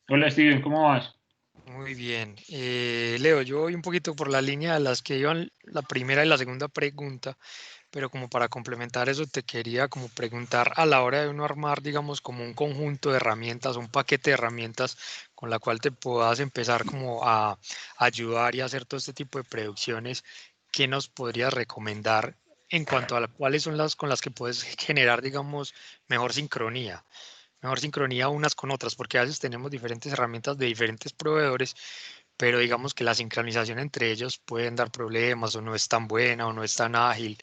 Hola, Steven, ¿cómo vas? Muy bien. Leo, yo voy un poquito por la línea de las que iban la primera y la segunda pregunta, pero como para complementar eso te quería como preguntar a la hora de uno armar, digamos, como un conjunto de herramientas, un paquete de herramientas con la cual te puedas empezar como a ayudar y a hacer todo este tipo de predicciones, ¿qué nos podrías recomendar en cuanto a cuáles son las con las que puedes generar, digamos, mejor sincronía unas con otras? Porque a veces tenemos diferentes herramientas de diferentes proveedores, pero digamos que la sincronización entre ellos pueden dar problemas o no es tan buena o no es tan ágil.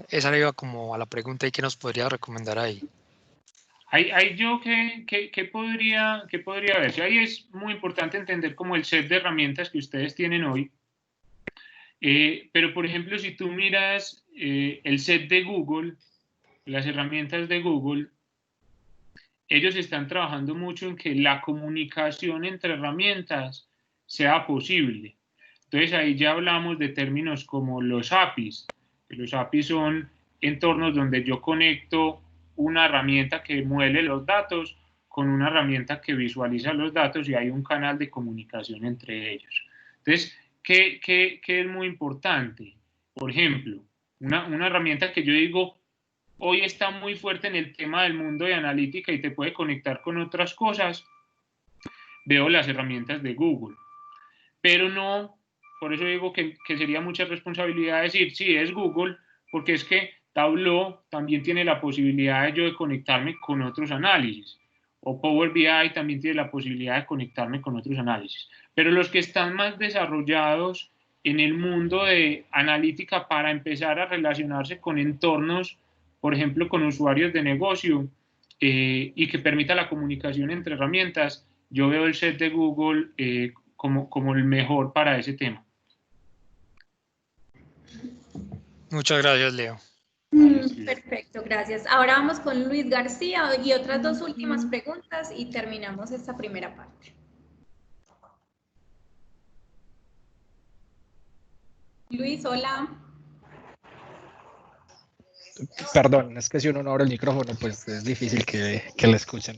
Esa iba como a la pregunta y qué nos podría recomendar ahí. Ahí yo ¿qué podría ver? Ahí es muy importante entender como el set de herramientas que ustedes tienen hoy. Pero, por ejemplo, si tú miras el set de Google, las herramientas de Google, ellos están trabajando mucho en que la comunicación entre herramientas sea posible. Entonces, ahí ya hablamos de términos como los APIs. Los APIs son entornos donde yo conecto una herramienta que muele los datos con una herramienta que visualiza los datos y hay un canal de comunicación entre ellos. Entonces, ¿qué es muy importante? Por ejemplo, una herramienta que yo digo hoy está muy fuerte en el tema del mundo de analítica y te puede conectar con otras cosas, veo las herramientas de Google. Pero no, por eso digo que sería mucha responsabilidad decir, sí, es Google, porque es que Tableau también tiene la posibilidad de conectarme con otros análisis, o Power BI también tiene la posibilidad de conectarme con otros análisis. Pero los que están más desarrollados en el mundo de analítica para empezar a relacionarse con entornos, por ejemplo, con usuarios de negocio, y que permita la comunicación entre herramientas, yo veo el set de Google como el mejor para ese tema. Muchas gracias, Leo. Perfecto, gracias. Ahora vamos con Luis García y otras dos últimas preguntas y terminamos esta primera parte. Luis, hola. Perdón, es que si uno no abre el micrófono, pues es difícil que le escuchen.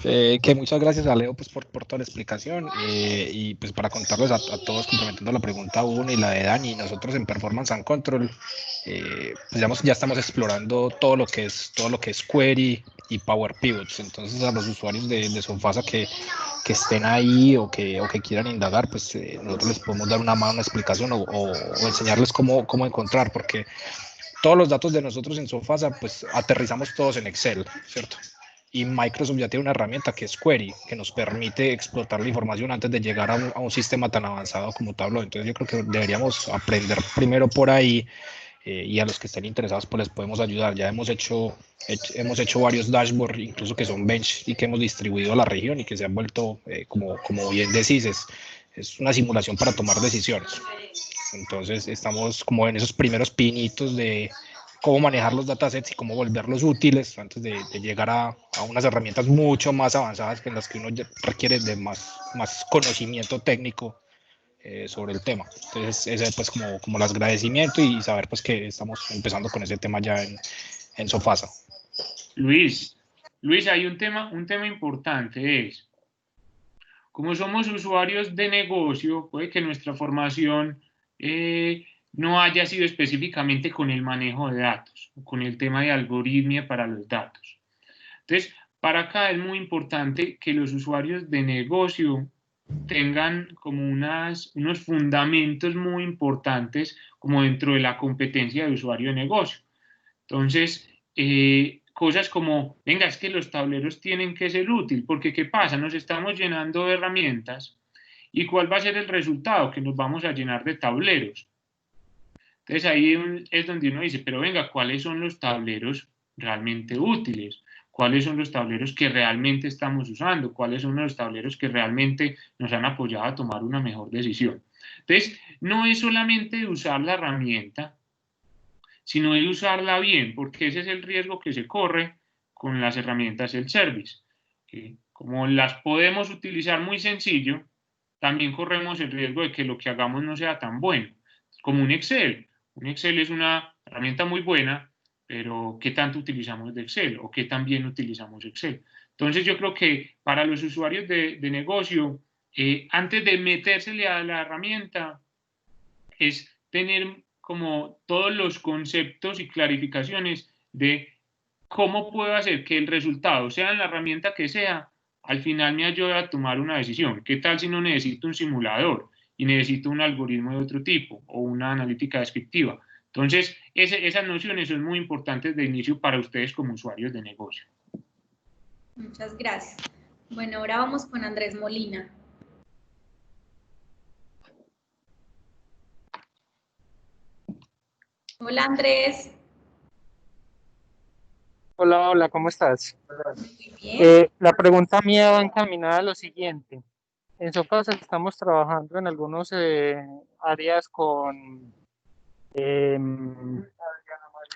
Que muchas gracias a Leo pues, por toda la explicación y pues para contarles a todos, complementando la pregunta 1 y la de Dani, nosotros en Performance and Control pues ya estamos explorando todo lo que es Query y Power Pivots. Entonces a los usuarios de Sofasa que estén ahí o que quieran indagar, pues nosotros les podemos dar una mano, una explicación o enseñarles cómo encontrar, porque todos los datos de nosotros en Sofasa, pues aterrizamos todos en Excel, ¿cierto? Y Microsoft ya tiene una herramienta que es Query, que nos permite explotar la información antes de llegar a un sistema tan avanzado como Tableau. Entonces yo creo que deberíamos aprender primero por ahí y a los que estén interesados pues les podemos ayudar. Ya hemos hecho varios dashboards, incluso que son bench y que hemos distribuido a la región y que se han vuelto, como bien decís, es una simulación para tomar decisiones. Entonces estamos como en esos primeros pinitos de cómo manejar los datasets y cómo volverlos útiles antes de llegar a unas herramientas mucho más avanzadas que en las que uno requiere de más conocimiento técnico sobre el tema. Entonces ese pues como el agradecimiento y saber pues que estamos empezando con ese tema ya en Sofasa. Luis, hay un tema importante es, como somos usuarios de negocio, puede que nuestra formación no haya sido específicamente con el manejo de datos, con el tema de algoritmia para los datos. Entonces, para acá es muy importante que los usuarios de negocio tengan como unos fundamentos muy importantes como dentro de la competencia de usuario de negocio. Entonces, cosas como, venga, es que los tableros tienen que ser útiles, porque ¿qué pasa? Nos estamos llenando de herramientas y ¿cuál va a ser el resultado? Que nos vamos a llenar de tableros. Entonces ahí es donde uno dice, pero venga, ¿cuáles son los tableros realmente útiles? ¿Cuáles son los tableros que realmente estamos usando? ¿Cuáles son los tableros que realmente nos han apoyado a tomar una mejor decisión? Entonces, no es solamente usar la herramienta, sino de usarla bien, porque ese es el riesgo que se corre con las herramientas self-service. Como las podemos utilizar muy sencillo, también corremos el riesgo de que lo que hagamos no sea tan bueno, como un Excel. Un Excel es una herramienta muy buena, pero ¿qué tanto utilizamos de Excel? ¿O qué tan bien utilizamos Excel? Entonces yo creo que para los usuarios de negocio, antes de metérsele a la herramienta, es tener como todos los conceptos y clarificaciones de cómo puedo hacer que el resultado, sea en la herramienta que sea, al final me ayude a tomar una decisión. ¿Qué tal si no necesito un simulador y necesito un algoritmo de otro tipo o una analítica descriptiva? Entonces, esas nociones son muy importantes de inicio para ustedes como usuarios de negocio. Muchas gracias. Bueno, ahora vamos con Andrés Molina. Hola, Andrés. Hola, ¿cómo estás? Muy bien. La pregunta mía va encaminada a lo siguiente. En Sofasa estamos trabajando en algunos áreas con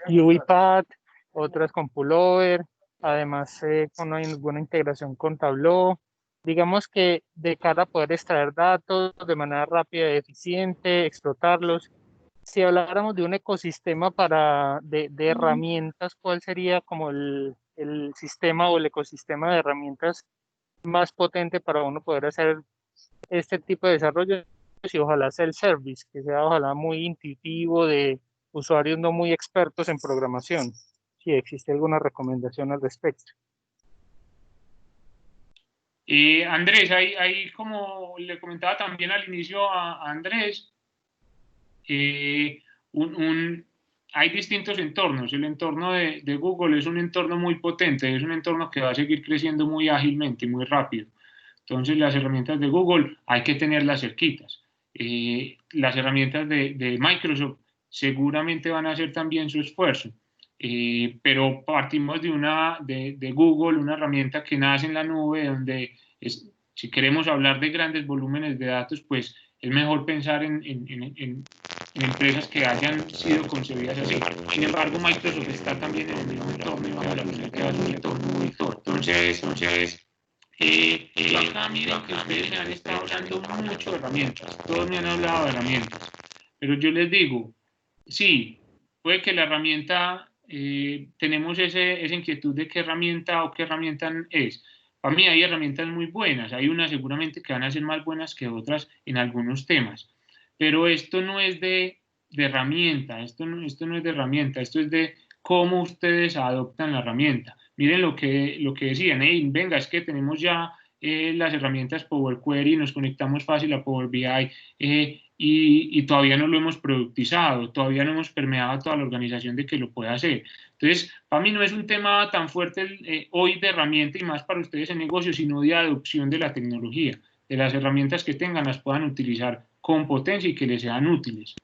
UiPath, otras con Pullover, además con una buena integración con Tableau. Digamos que de cara a poder extraer datos de manera rápida y eficiente, explotarlos, si habláramos de un ecosistema de herramientas, ¿cuál sería como el sistema o el ecosistema de herramientas más potente para uno poder hacer este tipo de desarrollo? Y ojalá sea el service, que sea ojalá muy intuitivo, de usuarios no muy expertos en programación. Si existe alguna recomendación al respecto. Andrés, ahí como le comentaba también al inicio a Andrés, hay distintos entornos. El entorno de Google es un entorno muy potente, es un entorno que va a seguir creciendo muy ágilmente, muy rápido. Entonces, las herramientas de Google hay que tenerlas cerquitas. Las herramientas de Microsoft seguramente van a hacer también su esfuerzo, pero partimos de Google, una herramienta que nace en la nube, donde si queremos hablar de grandes volúmenes de datos, pues es mejor pensar en empresas que hayan sido concebidas así. Sin embargo, Microsoft está también en el mismo entorno y vamos a ver que va a ser un entorno muy fuerte. Entonces, acá miren que ustedes me han estado hablando mucho de herramientas, todos me han hablado de herramientas, pero yo les digo, sí, puede que la herramienta, tenemos esa inquietud de qué herramienta o qué herramienta es. Para mí hay herramientas muy buenas, hay unas seguramente que van a ser más buenas que otras en algunos temas, pero esto no es de herramienta, esto no es de herramienta, esto es de cómo ustedes adoptan la herramienta. Miren lo que decían, hey, venga, es que tenemos ya las herramientas Power Query, nos conectamos fácil a Power BI y todavía no lo hemos productizado, todavía no hemos permeado a toda la organización de que lo pueda hacer. Entonces, para mí no es un tema tan fuerte hoy de herramienta y más para ustedes en negocio, sino de adopción de la tecnología, de las herramientas que tengan, las puedan utilizar con potencia y que les sean útiles.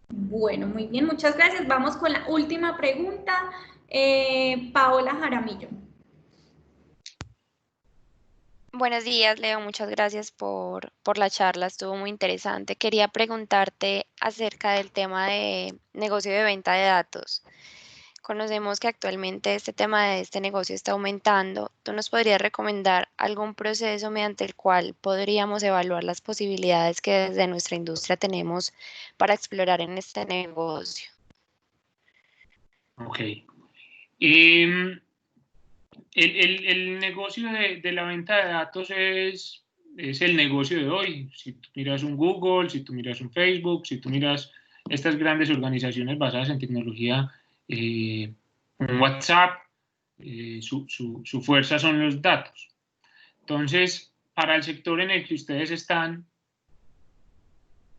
Bueno, muy bien, muchas gracias. Vamos con la última pregunta. Paola Jaramillo. Buenos días, Leo. Muchas gracias por la charla. Estuvo muy interesante. Quería preguntarte acerca del tema de negocio de venta de datos. Conocemos que actualmente este tema de este negocio está aumentando. ¿Tú nos podrías recomendar algún proceso mediante el cual podríamos evaluar las posibilidades que desde nuestra industria tenemos para explorar en este negocio? Ok. El negocio de la venta de datos es el negocio de hoy. Si tú miras un Google, si tú miras un Facebook, si tú miras estas grandes organizaciones basadas en tecnología, un WhatsApp, su fuerza son los datos. Entonces, para el sector en el que ustedes están,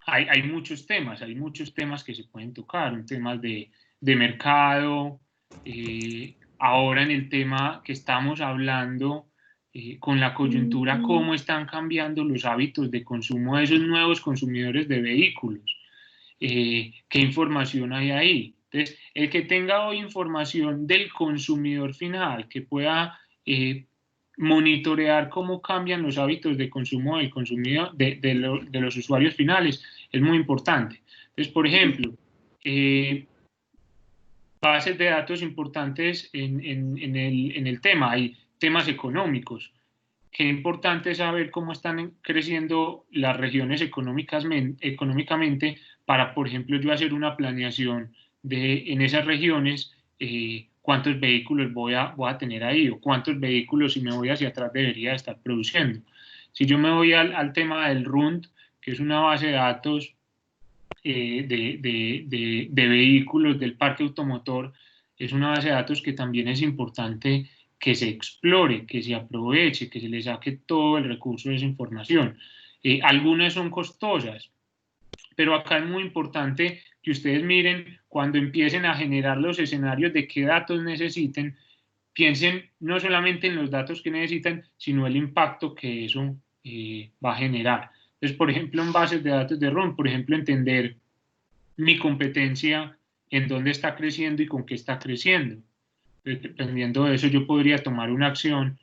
hay muchos temas que se pueden tocar, temas de mercado, ahora en el tema que estamos hablando, con la coyuntura, cómo están cambiando los hábitos de consumo de esos nuevos consumidores de vehículos, qué información hay ahí. Entonces, el que tenga hoy información del consumidor final, que pueda monitorear cómo cambian los hábitos de consumo del consumidor, de los usuarios finales, es muy importante. Entonces, por ejemplo, bases de datos importantes en el tema, hay temas económicos. Qué importante es saber cómo están creciendo las regiones económicamente para, por ejemplo, yo hacer una planeación en esas regiones, cuántos vehículos voy a tener ahí o cuántos vehículos, si me voy hacia atrás, debería estar produciendo. Si yo me voy al tema del RUND, que es una base de datos de vehículos del parque automotor, es una base de datos que también es importante que se explore, que se aproveche, que se le saque todo el recurso de esa información. Algunas son costosas, pero acá es muy importante que ustedes miren cuando empiecen a generar los escenarios de qué datos necesiten, piensen no solamente en los datos que necesitan, sino el impacto que eso va a generar. Entonces, por ejemplo, en bases de datos de RUN, por ejemplo, entender mi competencia, en dónde está creciendo y con qué está creciendo. Dependiendo de eso, yo podría tomar una acción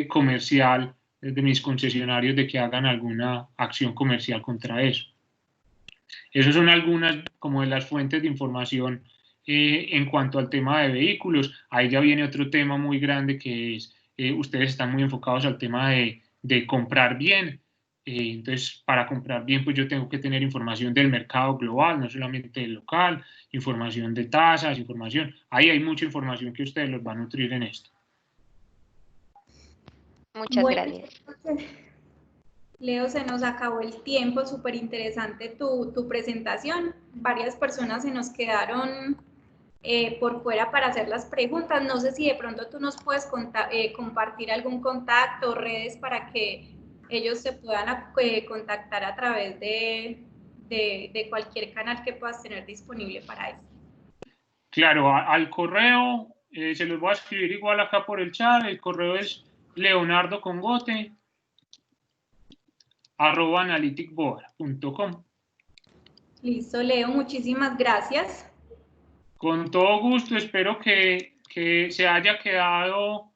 comercial de mis concesionarios de que hagan alguna acción comercial contra eso. Esas son algunas como de las fuentes de información en cuanto al tema de vehículos. Ahí ya viene otro tema muy grande que es, ustedes están muy enfocados al tema de comprar bien. Entonces, para comprar bien, pues yo tengo que tener información del mercado global, no solamente del local, información de tasas, información. Ahí hay mucha información que ustedes los van a nutrir en esto. Muchas gracias. Leo, se nos acabó el tiempo, súper interesante tu presentación. Varias personas se nos quedaron por fuera para hacer las preguntas. No sé si de pronto tú nos puedes compartir algún contacto, redes para que ellos se puedan contactar a través de cualquier canal que puedas tener disponible para eso. Claro, al correo, se los voy a escribir igual acá por el chat, el correo es leonardocongote@analyticboard.com. Listo, Leo, muchísimas gracias. Con todo gusto, espero que se haya quedado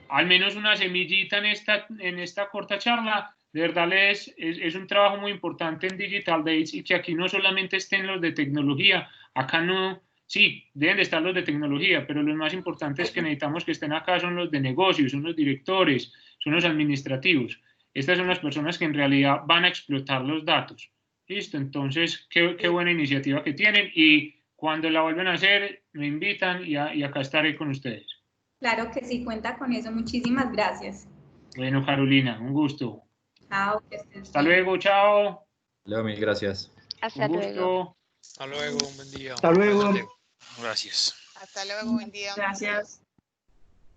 al menos una semillita en esta corta charla. De verdad es un trabajo muy importante en Digital Days y que aquí no solamente estén los de tecnología, acá no, sí, deben de estar los de tecnología, pero los más importantes que necesitamos que estén acá son los de negocios, son los directores, son los administrativos. Estas son las personas que en realidad van a explotar los datos. Listo, entonces, qué buena iniciativa que tienen y cuando la vuelvan a hacer, me invitan y acá estaré con ustedes. Claro que sí, cuenta con eso. Muchísimas gracias. Bueno, Carolina, un gusto. Chao. Hasta luego, chao. Leo, mil gracias. Hasta luego. Hasta luego, un buen día. Hasta luego. Gracias. Hasta luego, buen día. Gracias.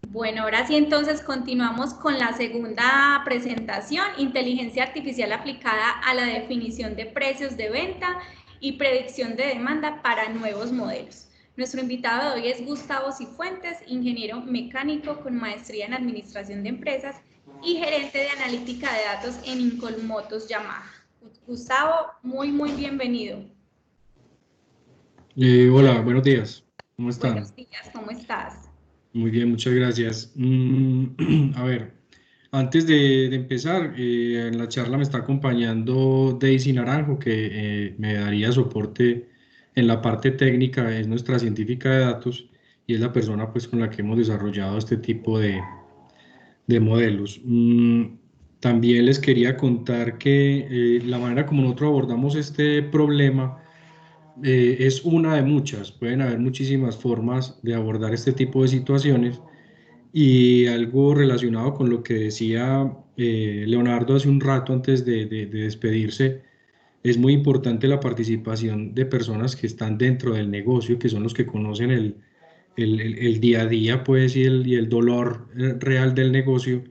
Bueno, ahora sí entonces continuamos con la segunda presentación, inteligencia artificial aplicada a la definición de precios de venta y predicción de demanda para nuevos modelos. Nuestro invitado de hoy es Gustavo Cifuentes, ingeniero mecánico con maestría en administración de empresas y gerente de analítica de datos en Incolmotos Yamaha. Gustavo, muy bienvenido. Hola, buenos días. ¿Cómo están? Buenos días, ¿cómo estás? Muy bien, muchas gracias. A ver, antes de empezar, en la charla me está acompañando Daisy Naranjo, que me daría soporte en la parte técnica, es nuestra científica de datos y es la persona pues con la que hemos desarrollado este tipo de modelos. También les quería contar que la manera como nosotros abordamos este problema es una de muchas. Pueden haber muchísimas formas de abordar este tipo de situaciones y algo relacionado con lo que decía Leonardo hace un rato antes de despedirse, es muy importante la participación de personas que están dentro del negocio, que son los que conocen el día a día pues, y el dolor real del negocio.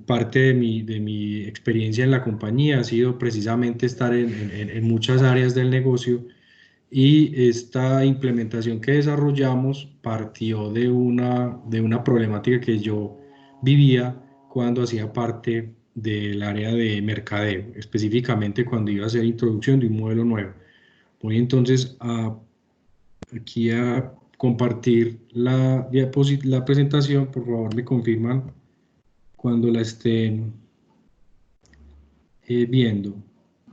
Parte de mi experiencia en la compañía ha sido precisamente estar en muchas áreas del negocio y esta implementación que desarrollamos partió de una problemática que yo vivía cuando hacía parte del área de mercadeo, específicamente cuando iba a hacer introducción de un modelo nuevo. Voy entonces aquí a compartir la presentación. Por favor, me confirman cuando la estén viendo.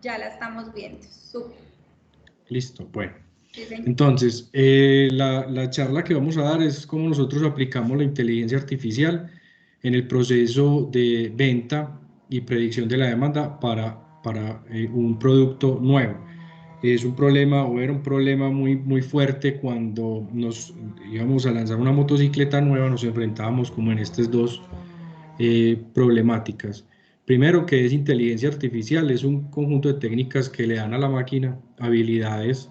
Ya la estamos viendo. Súper. Listo, bueno. Sí, entonces, la charla que vamos a dar es cómo nosotros aplicamos la inteligencia artificial en el proceso de venta y predicción de la demanda para un producto nuevo. Es un problema, o era un problema muy fuerte cuando nos íbamos a lanzar una motocicleta nueva, nos enfrentábamos como en estas dos problemáticas. Primero, que es inteligencia artificial, es un conjunto de técnicas que le dan a la máquina habilidades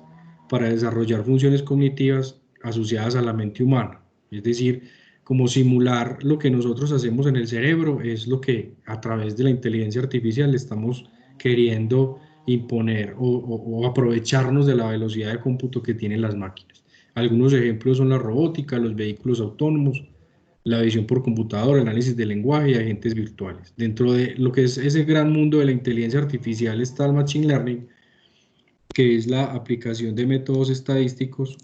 para desarrollar funciones cognitivas asociadas a la mente humana, es decir, como simular lo que nosotros hacemos en el cerebro, es lo que a través de la inteligencia artificial estamos queriendo imponer o aprovecharnos de la velocidad de cómputo que tienen las máquinas. Algunos ejemplos son la robótica, los vehículos autónomos, la visión por computador, el análisis de lenguaje y agentes virtuales. Dentro de lo que es ese gran mundo de la inteligencia artificial está el Machine Learning, que es la aplicación de métodos estadísticos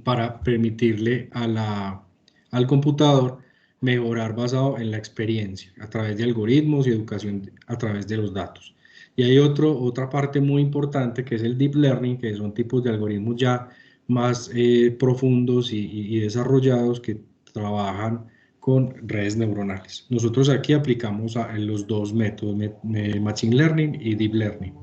para permitirle al computador mejorar basado en la experiencia, a través de algoritmos y educación a través de los datos. Y hay otra parte muy importante que es el Deep Learning, que son tipos de algoritmos ya más profundos y desarrollados que trabajan con redes neuronales. Nosotros aquí aplicamos los dos métodos, Machine Learning y Deep Learning.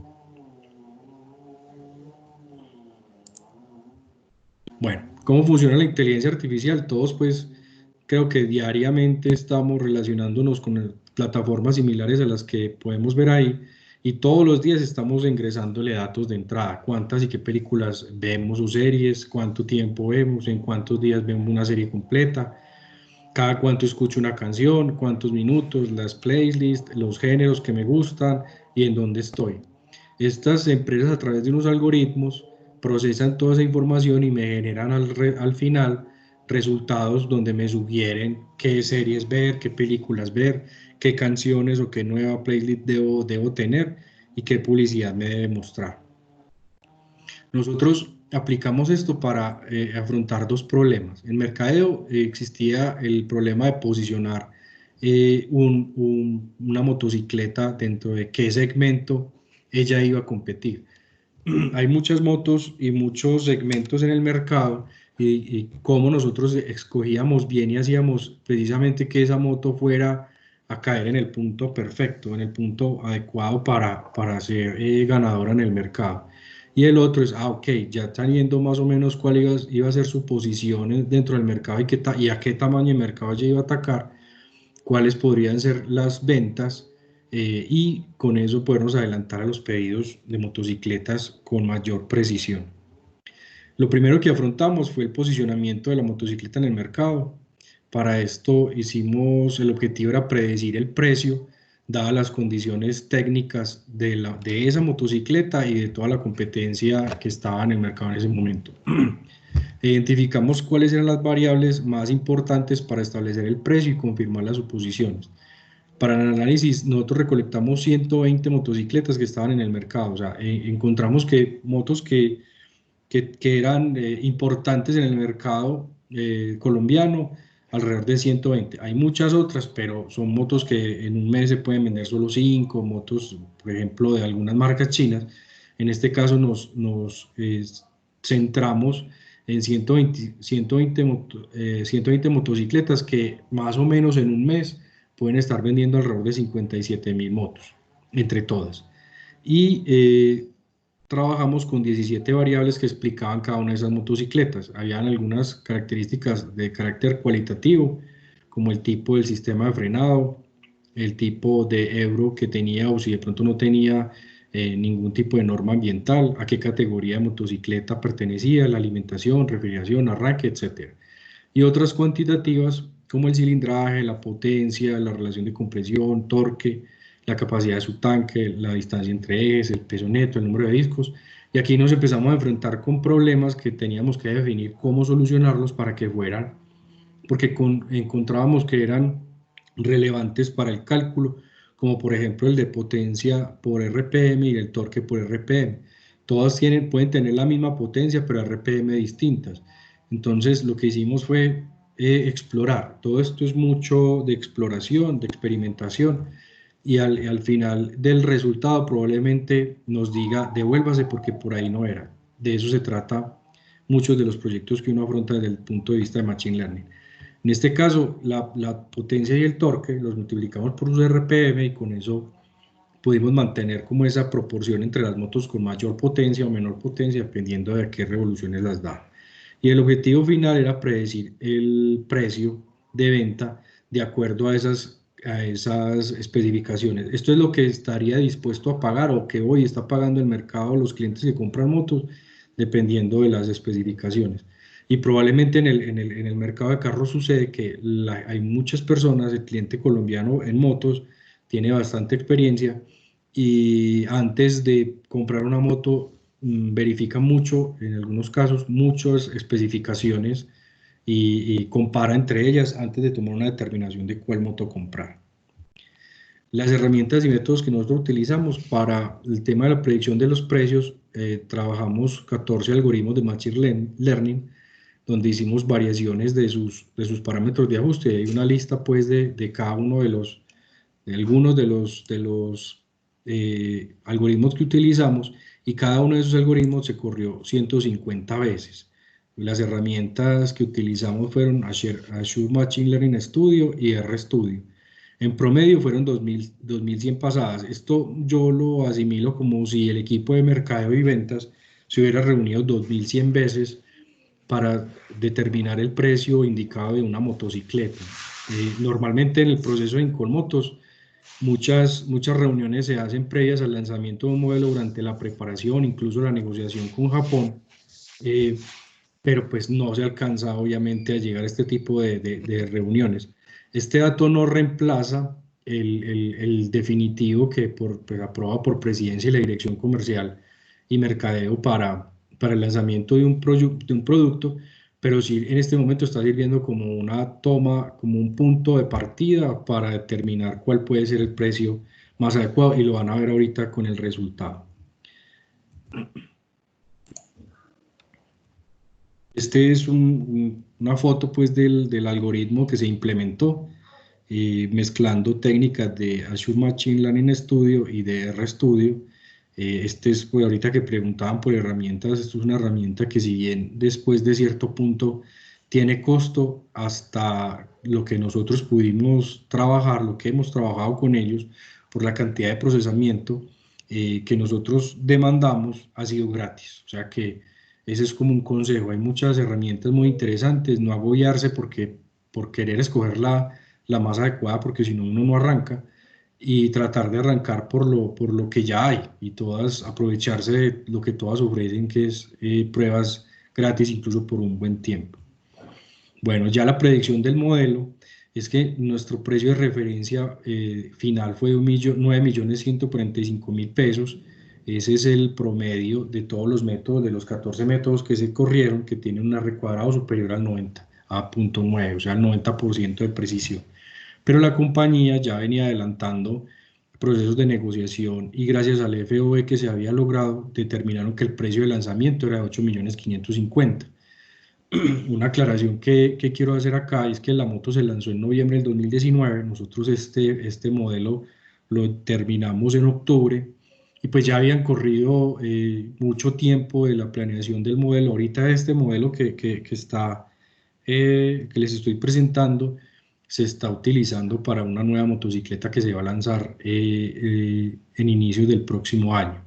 Bueno, ¿cómo funciona la inteligencia artificial? Todos pues creo que diariamente estamos relacionándonos con plataformas similares a las que podemos ver ahí y todos los días estamos ingresándole datos de entrada, cuántas y qué películas vemos o series, cuánto tiempo vemos, en cuántos días vemos una serie completa. cada cuánto escucho una canción, cuántos minutos, las playlists, los géneros que me gustan y en dónde estoy. Estas empresas, a través de unos algoritmos, procesan toda esa información y me generan al final resultados donde me sugieren qué series ver, qué películas ver, qué canciones o qué nueva playlist debo tener y qué publicidad me debe mostrar. Nosotros aplicamos esto para afrontar dos problemas. En mercadeo existía el problema de posicionar una motocicleta dentro de qué segmento ella iba a competir. Hay muchas motos y muchos segmentos en el mercado y cómo nosotros escogíamos bien y hacíamos precisamente que esa moto fuera a caer en el punto perfecto, en el punto adecuado para ser ganadora en el mercado. Y el otro es, ok, ya sabiendo más o menos cuál iba a ser su posición dentro del mercado y a qué tamaño de mercado ella iba a atacar, cuáles podrían ser las ventas y con eso podernos adelantar a los pedidos de motocicletas con mayor precisión. Lo primero que afrontamos fue el posicionamiento de la motocicleta en el mercado. Para esto el objetivo era predecir el precio dadas las condiciones técnicas de esa motocicleta y de toda la competencia que estaba en el mercado en ese momento. Identificamos cuáles eran las variables más importantes para establecer el precio y confirmar las suposiciones. Para el análisis, nosotros recolectamos 120 motocicletas que estaban en el mercado. O sea, encontramos que motos que eran importantes en el mercado colombiano, alrededor de 120. Hay muchas otras, pero son motos que en un mes se pueden vender solo 5, motos, por ejemplo, de algunas marcas chinas. En este caso nos centramos en 120 motocicletas que más o menos en un mes pueden estar vendiendo alrededor de 57.000 motos, entre todas. Y trabajamos con 17 variables que explicaban cada una de esas motocicletas. Habían algunas características de carácter cualitativo, como el tipo del sistema de frenado, el tipo de Euro que tenía o si de pronto no tenía ningún tipo de norma ambiental, a qué categoría de motocicleta pertenecía, la alimentación, refrigeración, arranque, etc. Y otras cuantitativas como el cilindraje, la potencia, la relación de compresión, torque, la capacidad de su tanque, la distancia entre ejes, el peso neto, el número de discos. Y aquí nos empezamos a enfrentar con problemas que teníamos que definir cómo solucionarlos para que fueran, porque encontrábamos que eran relevantes para el cálculo, como por ejemplo el de potencia por RPM y el torque por RPM. Todas pueden tener la misma potencia, pero RPM distintas. Entonces lo que hicimos fue explorar. Todo esto es mucho de exploración, de experimentación, y al final del resultado probablemente nos diga devuélvase porque por ahí no era. De eso se trata muchos de los proyectos que uno afronta desde el punto de vista de Machine Learning. En este caso, la potencia y el torque los multiplicamos por su RPM y con eso pudimos mantener como esa proporción entre las motos con mayor potencia o menor potencia dependiendo de qué revoluciones las da. Y el objetivo final era predecir el precio de venta de acuerdo a esas especificaciones. Esto es lo que estaría dispuesto a pagar o que hoy está pagando el mercado los clientes que compran motos dependiendo de las especificaciones. Y probablemente en el mercado de carros sucede que hay muchas personas, el cliente colombiano en motos tiene bastante experiencia y antes de comprar una moto verifica mucho, en algunos casos, muchas especificaciones y compara entre ellas antes de tomar una determinación de cuál moto comprar. Las herramientas y métodos que nosotros utilizamos para el tema de la predicción de los precios, trabajamos 14 algoritmos de Machine Learning, donde hicimos variaciones de sus parámetros de ajuste. Hay una lista pues de cada uno de algunos de los algoritmos que utilizamos y cada uno de esos algoritmos se corrió 150 veces. Las herramientas que utilizamos fueron Azure Machine Learning Studio y RStudio. En promedio fueron 2100 pasadas. Esto yo lo asimilo como si el equipo de mercadeo y ventas se hubiera reunido 2100 veces para determinar el precio indicado de una motocicleta. Normalmente en el proceso de Incolmotos muchas reuniones se hacen previas al lanzamiento de un modelo durante la preparación, incluso la negociación con Japón. pero pues no se alcanza obviamente a llegar a este tipo de reuniones. Este dato no reemplaza el definitivo que pues, aprueba por presidencia y la dirección comercial y mercadeo para el lanzamiento de un producto, pero sí en este momento está sirviendo como una toma, como un punto de partida para determinar cuál puede ser el precio más adecuado, y lo van a ver ahorita con el resultado. Este es una foto pues del algoritmo que se implementó, mezclando técnicas de Azure Machine Learning Studio y de RStudio. Este es, pues ahorita que preguntaban por herramientas, esto es una herramienta que, si bien después de cierto punto tiene costo, hasta lo que nosotros pudimos trabajar, lo que hemos trabajado con ellos, por la cantidad de procesamiento que nosotros demandamos, ha sido gratis. O sea que ese es como un consejo. Hay muchas herramientas muy interesantes, no agobiarse por querer escoger la más adecuada, porque si no, uno no arranca, y tratar de arrancar por lo que ya hay, y todas aprovecharse de lo que todas ofrecen, que es pruebas gratis, incluso por un buen tiempo. Bueno, ya la predicción del modelo es que nuestro precio de referencia final fue 9.145.000 pesos. Ese es el promedio de todos los métodos, de los 14 métodos que se corrieron, que tienen un R cuadrado superior al 90, a 0.9, o sea, el 90% de precisión. Pero la compañía ya venía adelantando procesos de negociación, y gracias al FOB que se había logrado, determinaron que el precio de lanzamiento era de 8.550.000. Una aclaración que quiero hacer acá es que la moto se lanzó en noviembre del 2019, nosotros este modelo lo terminamos en octubre, y pues ya habían corrido mucho tiempo de la planeación del modelo. Ahorita este modelo que les estoy presentando se está utilizando para una nueva motocicleta que se va a lanzar en inicios del próximo año.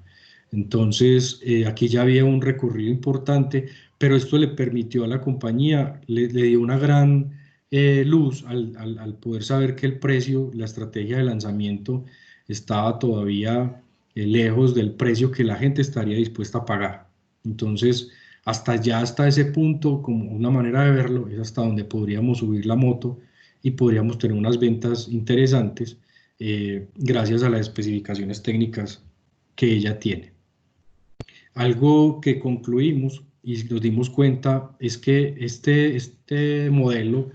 Entonces aquí ya había un recorrido importante, pero esto le permitió a la compañía, le dio una gran luz al poder saber que el precio, la estrategia de lanzamiento estaba todavía lejos del precio que la gente estaría dispuesta a pagar. Entonces, hasta ese punto, como una manera de verlo, es hasta donde podríamos subir la moto y podríamos tener unas ventas interesantes gracias a las especificaciones técnicas que ella tiene. Algo que concluimos y nos dimos cuenta es que este modelo,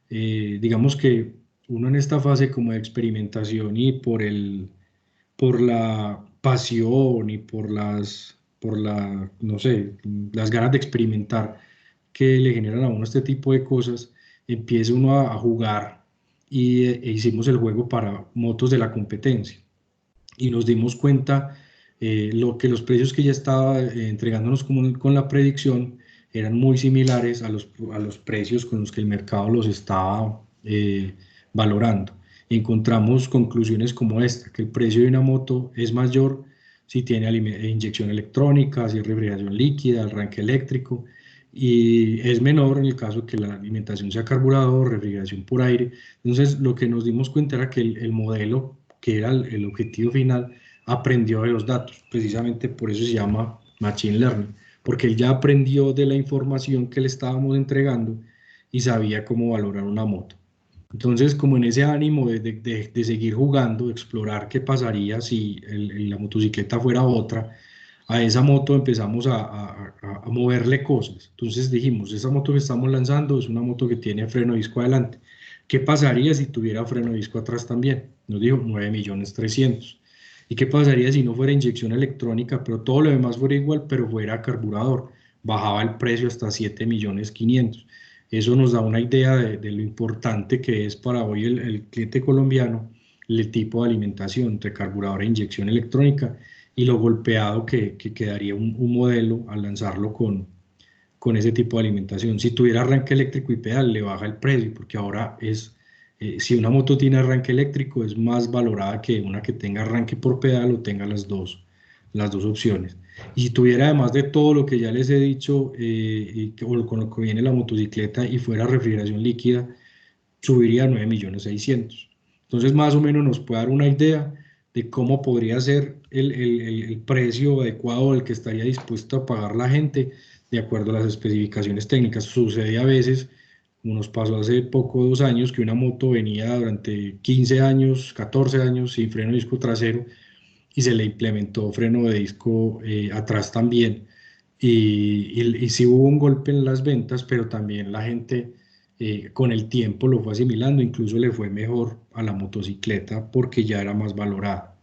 digamos que uno en esta fase como de experimentación, y por la pasión y por no sé, las ganas de experimentar que le generan a uno este tipo de cosas, empieza uno a jugar, e hicimos el juego para motos de la competencia, y nos dimos cuenta los precios que ya estaba entregándonos con la predicción eran muy similares a los precios con los que el mercado los estaba valorando. Encontramos conclusiones como esta, que el precio de una moto es mayor si tiene inyección electrónica, si es refrigeración líquida, arranque eléctrico, y es menor en el caso que la alimentación sea carburador, refrigeración por aire. Entonces lo que nos dimos cuenta era que el modelo, que era el objetivo final, aprendió de los datos. Precisamente por eso se llama Machine Learning, porque él ya aprendió de la información que le estábamos entregando y sabía cómo valorar una moto. Entonces, como en ese ánimo de seguir jugando, de explorar qué pasaría si la motocicleta fuera otra, a esa moto empezamos a moverle cosas. Entonces dijimos, esa moto que estamos lanzando es una moto que tiene freno de disco adelante. ¿Qué pasaría si tuviera freno de disco atrás también? Nos dijo 9.300.000. ¿Y qué pasaría si no fuera inyección electrónica, pero todo lo demás fuera igual, pero fuera carburador? Bajaba el precio hasta 7.500.000. Eso nos da una idea de lo importante que es para hoy el cliente colombiano el tipo de alimentación entre carburador e inyección electrónica, y lo golpeado que quedaría un modelo al lanzarlo con ese tipo de alimentación. Si tuviera arranque eléctrico y pedal, le baja el precio, porque ahora si una moto tiene arranque eléctrico, es más valorada que una que tenga arranque por pedal o tenga las dos opciones. Y si tuviera, además de todo lo que ya les he dicho, o con lo que viene la motocicleta, y fuera refrigeración líquida, subiría a 9.600.000. Entonces, más o menos nos puede dar una idea de cómo podría ser el precio adecuado al que estaría dispuesto a pagar la gente, de acuerdo a las especificaciones técnicas. Sucede a veces, como nos pasó hace poco, 2 años, que una moto venía durante 15 años, 14 años sin freno de disco trasero y se le implementó freno de disco atrás también. Y sí hubo un golpe en las ventas, pero también la gente con el tiempo lo fue asimilando, incluso le fue mejor a la motocicleta porque ya era más valorada.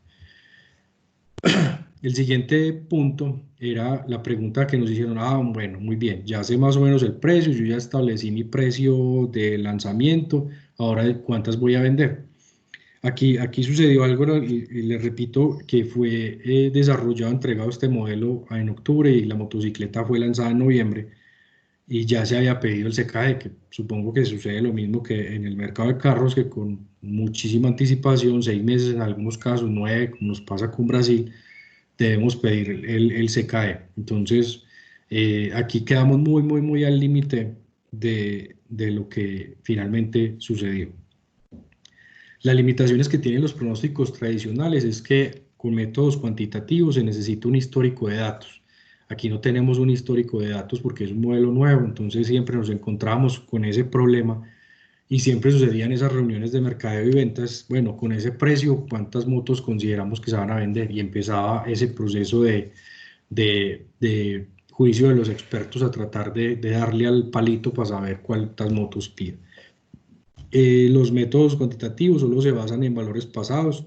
El siguiente punto era la pregunta que nos hicieron, bueno, muy bien, ya sé más o menos el precio, yo ya establecí mi precio de lanzamiento, ahora ¿cuántas voy a vender? Aquí sucedió algo, y les repito, que fue desarrollado, entregado este modelo en octubre y la motocicleta fue lanzada en noviembre y ya se había pedido el CKD, que supongo que sucede lo mismo que en el mercado de carros, que con muchísima anticipación, 6 meses en algunos casos, 9, como nos pasa con Brasil, debemos pedir el CKD. Entonces, aquí quedamos muy al límite de lo que finalmente sucedió. Las limitaciones que tienen los pronósticos tradicionales es que con métodos cuantitativos se necesita un histórico de datos. Aquí no tenemos un histórico de datos porque es un modelo nuevo, entonces siempre nos encontramos con ese problema y siempre sucedían esas reuniones de mercadeo y ventas, bueno, con ese precio, ¿cuántas motos consideramos que se van a vender? Y empezaba ese proceso de juicio de los expertos a tratar de darle al palito para saber cuántas motos piden. Los métodos cuantitativos solo se basan en valores pasados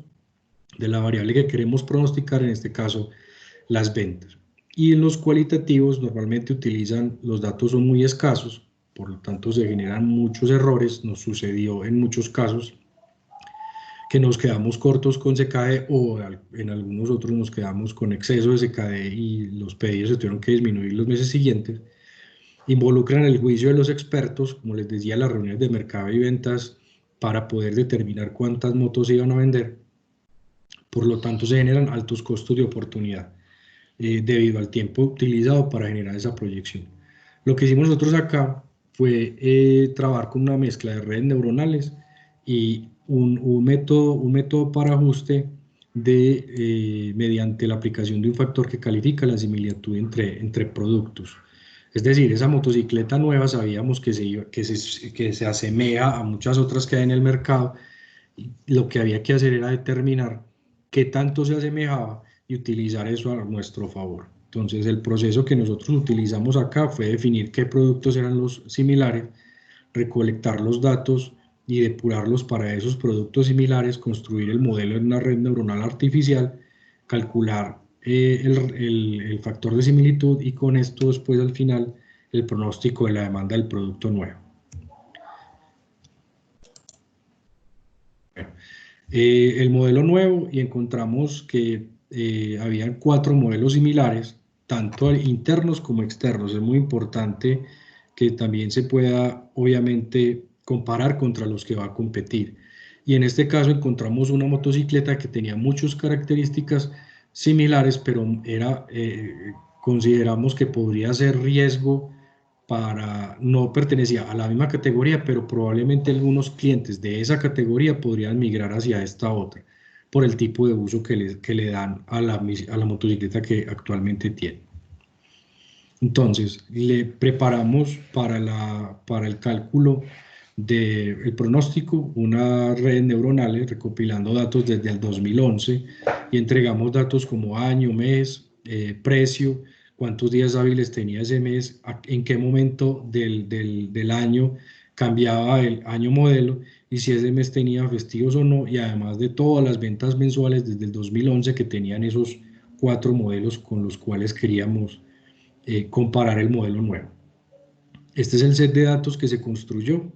de la variable que queremos pronosticar, en este caso las ventas. Y en los cualitativos normalmente utilizan, los datos son muy escasos, por lo tanto se generan muchos errores. Nos sucedió en muchos casos que nos quedamos cortos con CKD o en algunos otros nos quedamos con exceso de CKD y los pedidos se tuvieron que disminuir los meses siguientes. Involucran el juicio de los expertos, como les decía, las reuniones de mercado y ventas para poder determinar cuántas motos se iban a vender. Por lo tanto, se generan altos costos de oportunidad debido al tiempo utilizado para generar esa proyección. Lo que hicimos nosotros acá fue trabajar con una mezcla de redes neuronales y un método para ajuste mediante la aplicación de un factor que califica la similitud entre productos. Es decir, esa motocicleta nueva sabíamos que se asemeja a muchas otras que hay en el mercado. Y lo que había que hacer era determinar qué tanto se asemejaba y utilizar eso a nuestro favor. Entonces, el proceso que nosotros utilizamos acá fue definir qué productos eran los similares, recolectar los datos y depurarlos para esos productos similares, construir el modelo en una red neuronal artificial, calcular el factor de similitud y con esto después al final el pronóstico de la demanda del producto nuevo. Bueno, el modelo nuevo, y encontramos que habían 4 modelos similares, tanto internos como externos. Es muy importante que también se pueda obviamente comparar contra los que va a competir. Y en este caso encontramos una motocicleta que tenía muchas características similares, pero consideramos que podría ser riesgo no pertenecía a la misma categoría, pero probablemente algunos clientes de esa categoría podrían migrar hacia esta otra, por el tipo de uso que le dan a la motocicleta que actualmente tiene. Entonces, le preparamos para el cálculo del pronóstico una red neuronal recopilando datos desde el 2011 y entregamos datos como año, mes, precio, cuántos días hábiles tenía ese mes, en qué momento del año cambiaba el año modelo y si ese mes tenía festivos o no, y además de todas las ventas mensuales desde el 2011 que tenían esos 4 modelos con los cuales queríamos comparar el modelo nuevo. Este es el set de datos que se construyó.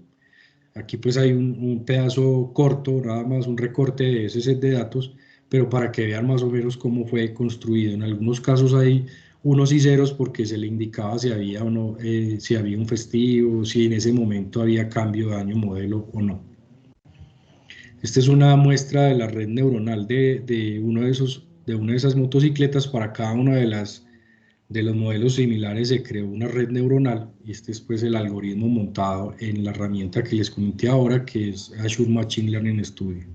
Aquí pues hay un pedazo corto, nada más un recorte de ese set de datos, pero para que vean más o menos cómo fue construido. En algunos casos hay unos y ceros porque se le indicaba si había o no, si había un festivo, si en ese momento había cambio de año modelo o no. Esta es una muestra de la red neuronal de una de esas motocicletas. Para cada una de los modelos similares se creó una red neuronal y este es pues el algoritmo montado en la herramienta que les comenté ahora, que es Azure Machine Learning Studio.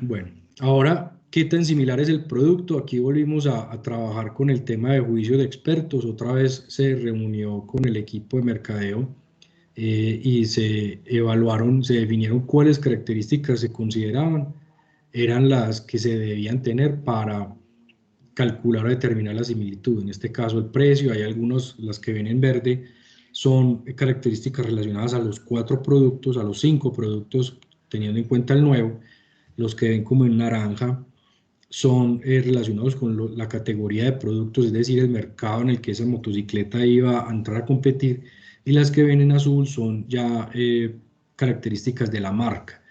Bueno, ahora ¿Qué tan similar es el producto? Aquí volvimos a trabajar con el tema de juicio de expertos. Otra vez se reunió con el equipo de mercadeo y se evaluaron, se definieron cuáles características se consideraban eran las que se debían tener para calcular o determinar la similitud. En este caso, el precio, hay algunos, las que ven en verde, son características relacionadas a los 4 productos, a los 5 productos, teniendo en cuenta el nuevo. Los que ven como en naranja son relacionados con la categoría de productos, es decir, el mercado en el que esa motocicleta iba a entrar a competir, y las que ven en azul son ya características de la marca.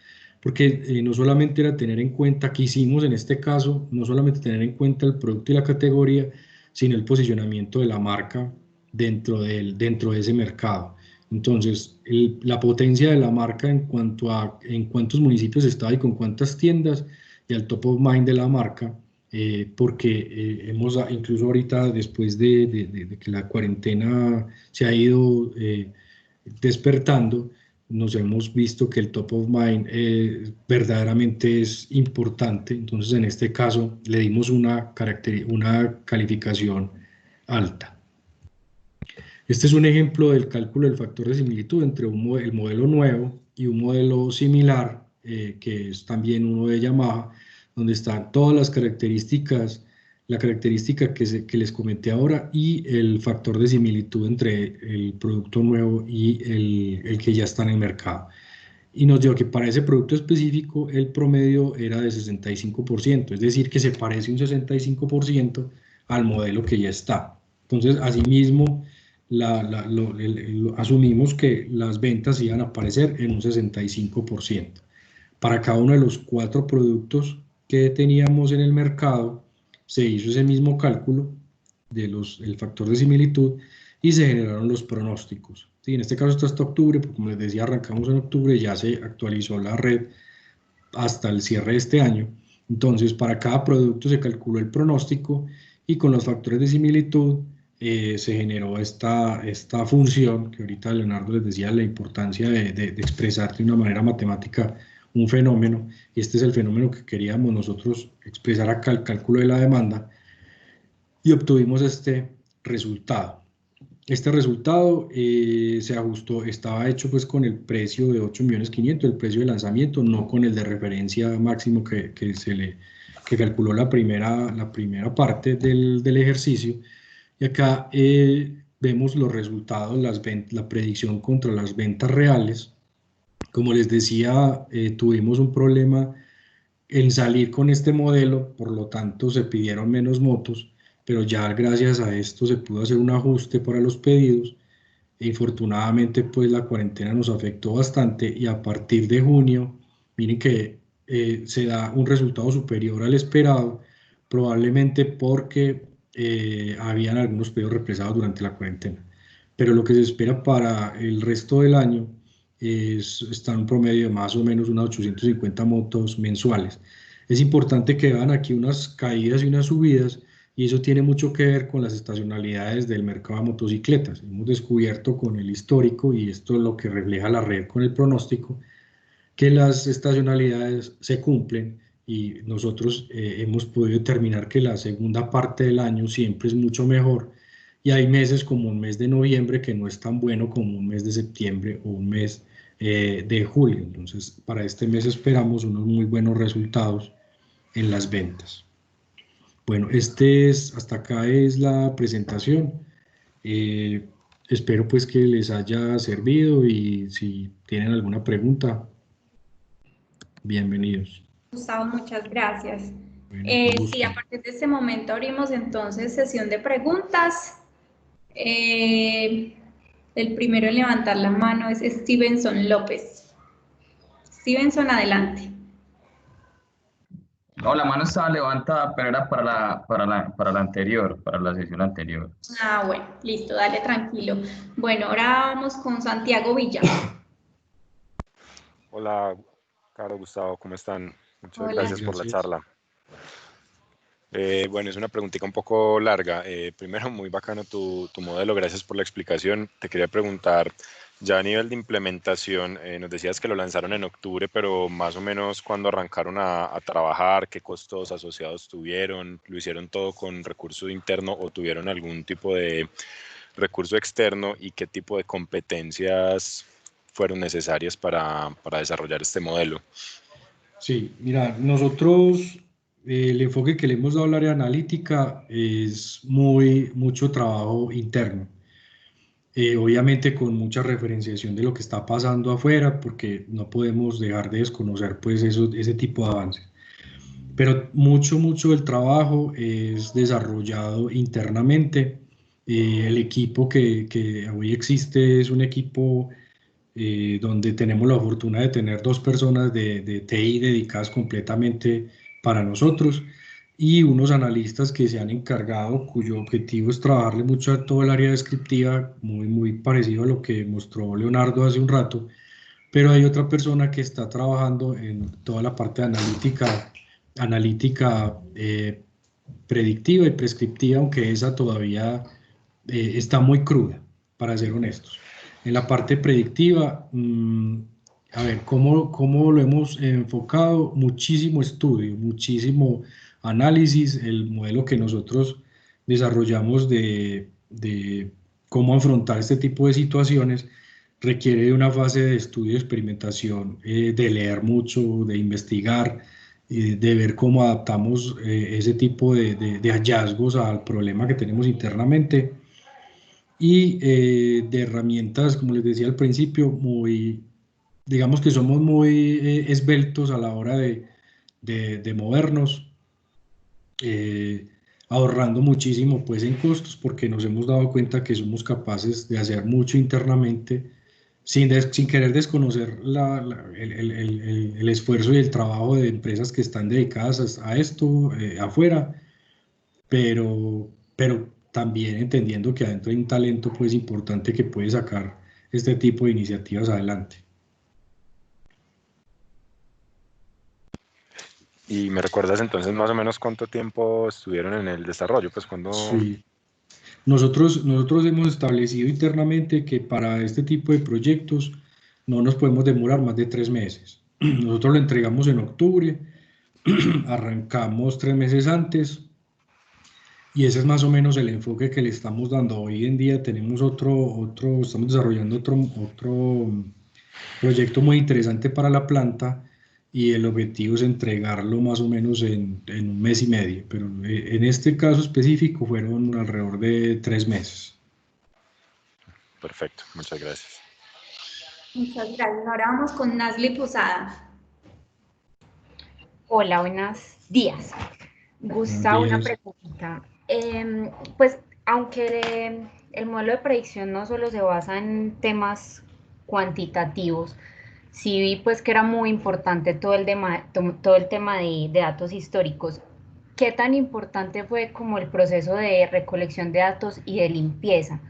Porque no solamente era tener en cuenta, que hicimos en este caso, no solamente tener en cuenta el producto y la categoría, sino el posicionamiento de la marca dentro de ese mercado. Entonces, la potencia de la marca en cuanto a en cuántos municipios está y con cuántas tiendas, y al top of mind de la marca, porque hemos, incluso ahorita, después de que la cuarentena se ha ido despertando, nos hemos visto que el top of mind verdaderamente es importante. Entonces, en este caso, le dimos una calificación alta. Este es un ejemplo del cálculo del factor de similitud entre el modelo nuevo y un modelo similar, que es también uno de Yamaha, donde están todas las características, la característica que les comenté ahora, y el factor de similitud entre el producto nuevo y el que ya está en el mercado. Y nos dio que para ese producto específico el promedio era de 65%, es decir, que se parece un 65% al modelo que ya está. Entonces, asimismo, asumimos que las ventas iban a aparecer en un 65%. Para cada uno de los 4 productos que teníamos en el mercado, se hizo ese mismo cálculo del factor de similitud y se generaron los pronósticos. Sí, en este caso está hasta octubre, porque como les decía, arrancamos en octubre, ya se actualizó la red hasta el cierre de este año. Entonces, para cada producto se calculó el pronóstico, y con los factores de similitud se generó esta función que ahorita Leonardo les decía la importancia de expresar de una manera matemática un fenómeno, y este es el fenómeno que queríamos nosotros expresar acá, el cálculo de la demanda, y obtuvimos este resultado. Este resultado se ajustó, estaba hecho pues con el precio de 8.500.000, el precio de lanzamiento, no con el de referencia máximo que calculó la primera parte del ejercicio. Y acá vemos los resultados, la predicción contra las ventas reales. Como les decía, tuvimos un problema en salir con este modelo, por lo tanto se pidieron menos motos, pero ya gracias a esto se pudo hacer un ajuste para los pedidos. E infortunadamente pues la cuarentena nos afectó bastante, y a partir de junio, miren que se da un resultado superior al esperado, probablemente porque habían algunos pedidos represados durante la cuarentena. Pero lo que se espera para el resto del año está en un promedio de más o menos unas 850 motos mensuales. Es importante que vean aquí unas caídas y unas subidas, y eso tiene mucho que ver con las estacionalidades del mercado de motocicletas. Hemos descubierto con el histórico, y esto es lo que refleja la red con el pronóstico, que las estacionalidades se cumplen, y nosotros hemos podido determinar que la segunda parte del año siempre es mucho mejor, y hay meses como un mes de noviembre que no es tan bueno como un mes de septiembre o un mes de julio. Entonces, para este mes esperamos unos muy buenos resultados en las ventas. Bueno, hasta acá es la presentación. Espero pues que les haya servido, y si tienen alguna pregunta, bienvenidos. Gustavo, muchas gracias. Bueno, sí, a partir de este momento abrimos entonces sesión de preguntas. El primero en levantar la mano es Stevenson López. Stevenson, adelante. No, la mano estaba levantada, pero era para la anterior, para la sesión anterior. Ah, bueno, listo, dale tranquilo. Bueno, ahora vamos con Santiago Villa. Hola, Caro, Gustavo, ¿cómo están? Muchas Hola. gracias por la charla. Bueno, es una preguntita un poco larga. Primero, muy bacano tu modelo, gracias por la explicación. Te quería preguntar, ya a nivel de implementación, nos decías que lo lanzaron en octubre, pero más o menos cuándo arrancaron a trabajar, qué costos asociados tuvieron, lo hicieron todo con recurso interno o tuvieron algún tipo de recurso externo y qué tipo de competencias fueron necesarias para desarrollar este modelo. Sí, mira, nosotros el enfoque que le hemos dado al área analítica es mucho trabajo interno. Obviamente con mucha referenciación de lo que está pasando afuera, porque no podemos dejar de desconocer pues ese tipo de avances. Pero mucho del trabajo es desarrollado internamente. El equipo que hoy existe es un equipo donde tenemos la fortuna de tener 2 personas de TI dedicadas completamente para nosotros y unos analistas que se han encargado, cuyo objetivo es trabajarle mucho a todo el área descriptiva, muy parecido a lo que mostró Leonardo hace un rato, pero hay otra persona que está trabajando en toda la parte de analítica predictiva y prescriptiva, aunque esa todavía está muy cruda, para ser honestos. En la parte predictiva, a ver, ¿cómo lo hemos enfocado? Muchísimo estudio, muchísimo análisis. El modelo que nosotros desarrollamos de cómo afrontar este tipo de situaciones requiere de una fase de estudio y experimentación, de leer mucho, de investigar, de ver cómo adaptamos ese tipo de hallazgos al problema que tenemos internamente y de herramientas, como les decía al principio, digamos que somos muy esbeltos a la hora de movernos, ahorrando muchísimo pues en costos, porque nos hemos dado cuenta que somos capaces de hacer mucho internamente sin querer desconocer el esfuerzo y el trabajo de empresas que están dedicadas a esto afuera, pero también entendiendo que adentro hay un talento pues importante que puede sacar este tipo de iniciativas adelante. ¿Y me recuerdas entonces más o menos cuánto tiempo estuvieron en el desarrollo? Pues cuando... Sí. Nosotros hemos establecido internamente que para este tipo de proyectos no nos podemos demorar más de 3 meses. Nosotros lo entregamos en octubre, arrancamos 3 meses antes y ese es más o menos el enfoque que le estamos dando. Hoy en día tenemos estamos desarrollando otro proyecto muy interesante para la planta y el objetivo es entregarlo más o menos en 1 mes y medio, pero en este caso específico fueron alrededor de 3 meses. Perfecto, muchas gracias. Muchas gracias. Ahora vamos con Nasli Posada. Hola, buenos días. Gustavo, una pregunta. Pues aunque el modelo de predicción no solo se basa en temas cuantitativos, sí vi pues que era muy importante todo el tema de datos históricos. ¿Qué tan importante fue como el proceso de recolección de datos y de limpieza?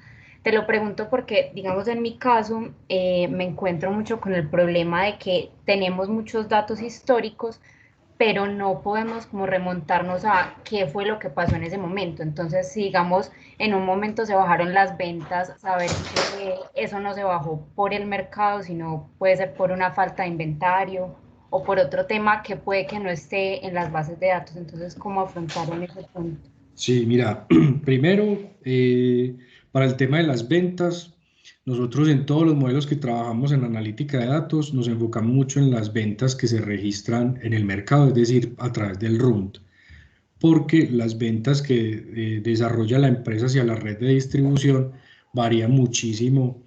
Te lo pregunto porque, digamos, en mi caso, me encuentro mucho con el problema de que tenemos muchos datos históricos, pero no podemos como remontarnos a qué fue lo que pasó en ese momento. Entonces, si digamos, en un momento se bajaron las ventas, saber que eso no se bajó por el mercado, sino puede ser por una falta de inventario o por otro tema que puede que no esté en las bases de datos. Entonces, ¿cómo afrontaron ese punto? Sí, mira, primero, para el tema de las ventas, nosotros en todos los modelos que trabajamos en analítica de datos nos enfocamos mucho en las ventas que se registran en el mercado, es decir, a través del RUND, porque las ventas que desarrolla la empresa hacia la red de distribución varían muchísimo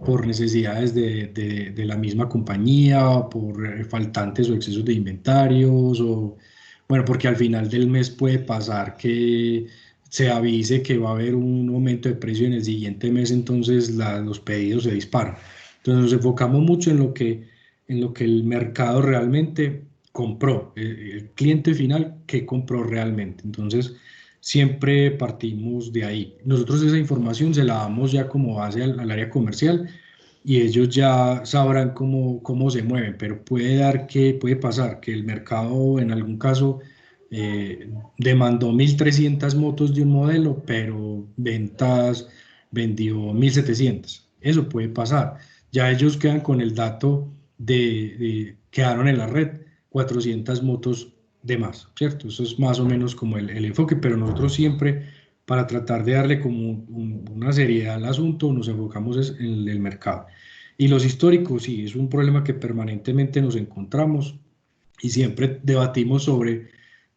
por necesidades de la misma compañía, por faltantes o excesos de inventarios, o bueno, porque al final del mes puede pasar que se avise que va a haber un aumento de precio en el siguiente mes, entonces los pedidos se disparan. Entonces nos enfocamos mucho en lo que el mercado realmente compró, el cliente final que compró realmente. Entonces siempre partimos de ahí. Nosotros esa información se la damos ya como base al área comercial y ellos ya sabrán cómo se mueven, pero puede pasar que el mercado en algún caso demandó 1.300 motos de un modelo, pero ventas vendió 1.700. Eso puede pasar. Ya ellos quedan con el dato quedaron en la red 400 motos de más, ¿cierto? Eso es más o menos como el enfoque, pero nosotros siempre, para tratar de darle como una seriedad al asunto, nos enfocamos en el mercado. Y los históricos, sí, es un problema que permanentemente nos encontramos y siempre debatimos sobre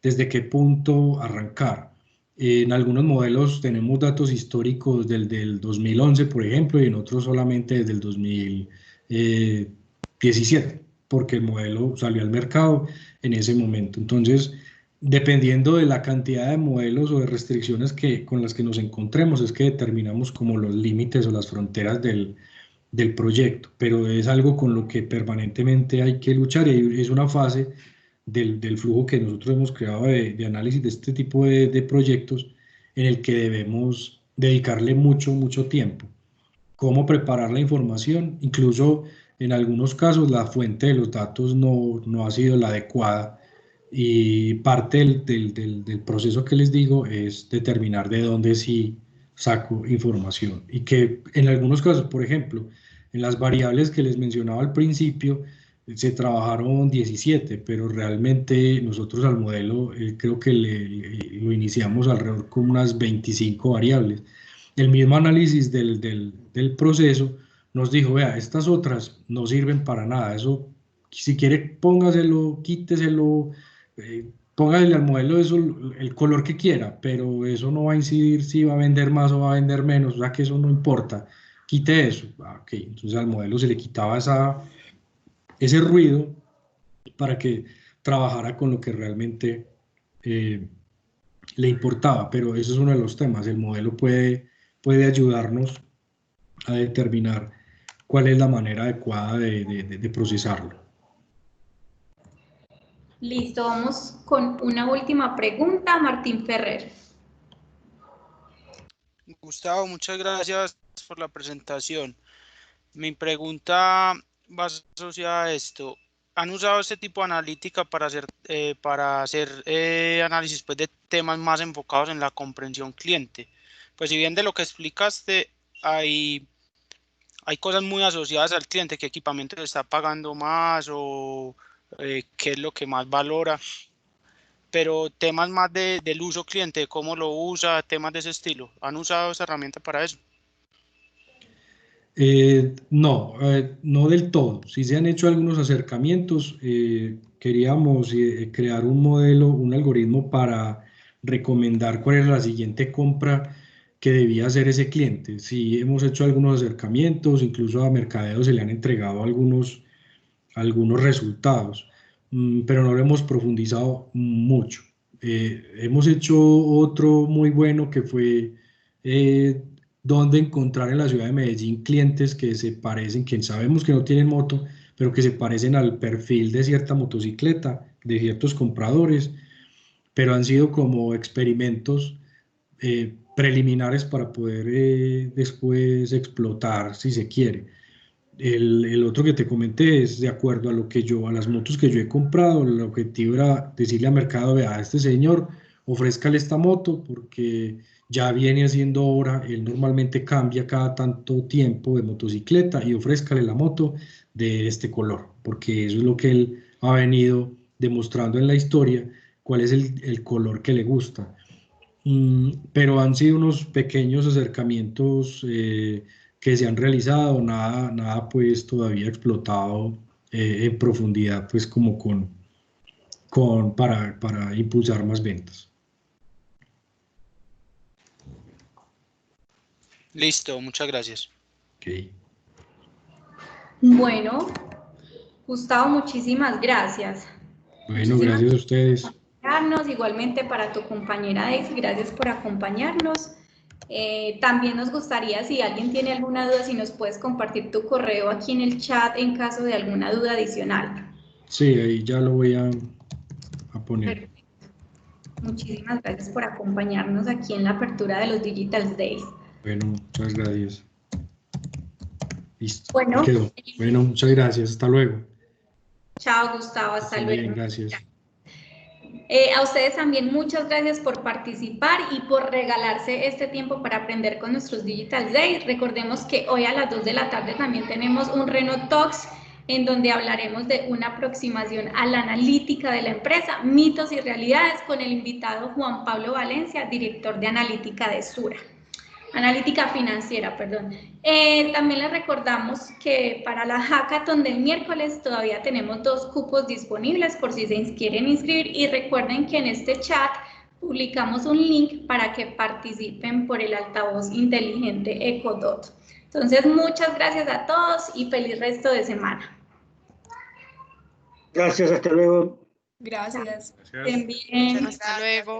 desde qué punto arrancar. En algunos modelos tenemos datos históricos del 2011, por ejemplo, y en otros solamente desde el 2017, porque el modelo salió al mercado en ese momento. Entonces, dependiendo de la cantidad de modelos o de restricciones con las que nos encontremos, es que determinamos como los límites o las fronteras del proyecto, pero es algo con lo que permanentemente hay que luchar y es una fase del flujo que nosotros hemos creado de análisis de este tipo de proyectos en el que debemos dedicarle mucho tiempo. Cómo preparar la información, incluso en algunos casos la fuente de los datos no ha sido la adecuada y parte del proceso que les digo es determinar de dónde sí saco información y que en algunos casos, por ejemplo, en las variables que les mencionaba al principio, se trabajaron 17, pero realmente nosotros al modelo creo que lo iniciamos alrededor con unas 25 variables. El mismo análisis del proceso nos dijo, vea, estas otras no sirven para nada, eso si quiere póngaselo, quíteselo, póngale al modelo eso, el color que quiera, pero eso no va a incidir si va a vender más o va a vender menos, o sea que eso no importa, quite eso. Okay. Entonces al modelo se le quitaba ese ruido para que trabajara con lo que realmente le importaba, pero eso es uno de los temas. El modelo puede ayudarnos a determinar cuál es la manera adecuada de procesarlo. Listo, vamos con una última pregunta, Martín Ferrer. Gustavo, muchas gracias por la presentación. Mi pregunta va asociada a esto. ¿Han usado este tipo de analítica para hacer análisis pues, de temas más enfocados en la comprensión cliente? Pues si bien de lo que explicaste, hay cosas muy asociadas al cliente, qué equipamiento le está pagando más o qué es lo que más valora, pero temas más del uso cliente, cómo lo usa, temas de ese estilo. ¿Han usado esa herramienta para eso? No del todo. Sí se han hecho algunos acercamientos. Queríamos crear un modelo, un algoritmo para recomendar cuál es la siguiente compra que debía hacer ese cliente. Sí hemos hecho algunos acercamientos, incluso a Mercadeo se le han entregado algunos resultados, pero no lo hemos profundizado mucho. Hemos hecho otro muy bueno que fue dónde encontrar en la ciudad de Medellín clientes que se parecen, que sabemos que no tienen moto, pero que se parecen al perfil de cierta motocicleta, de ciertos compradores, pero han sido como experimentos preliminares para poder después explotar si se quiere. El otro que te comenté es de acuerdo a las motos que yo he comprado. El objetivo era decirle al mercado, vea, a este señor, ofrézcale esta moto porque ya viene haciendo hora, él normalmente cambia cada tanto tiempo de motocicleta y ofrézcale la moto de este color, porque eso es lo que él ha venido demostrando en la historia, cuál es el color que le gusta. Pero han sido unos pequeños acercamientos que se han realizado, nada pues todavía explotado en profundidad, pues como para impulsar más ventas. Listo, muchas gracias. Okay. Bueno, Gustavo, muchísimas gracias. Bueno, gracias a ustedes. Igualmente para tu compañera Daisy, gracias por acompañarnos. También nos gustaría, si alguien tiene alguna duda, si nos puedes compartir tu correo aquí en el chat en caso de alguna duda adicional. Sí, ahí ya lo voy a poner. Perfecto. Muchísimas gracias por acompañarnos aquí en la apertura de los Digital Days. Bueno, muchas gracias. Listo. Bueno, quedó. Bueno, muchas gracias. Hasta luego. Chao, Gustavo. Hasta luego. Bien, gracias. A ustedes también muchas gracias por participar y por regalarse este tiempo para aprender con nuestros Digital Days. Recordemos que hoy a las 2 de la tarde también tenemos un Renault Talks en donde hablaremos de una aproximación a la analítica de la empresa, mitos y realidades, con el invitado Juan Pablo Valencia, director de analítica de Sura. Analítica financiera, perdón. También les recordamos que para la hackathon del miércoles todavía tenemos 2 cupos disponibles por si se quieren inscribir, y recuerden que en este chat publicamos un link para que participen por el altavoz inteligente EcoDot. Entonces, muchas gracias a todos y feliz resto de semana. Gracias, hasta luego. Gracias. Gracias. Bien. Hasta luego.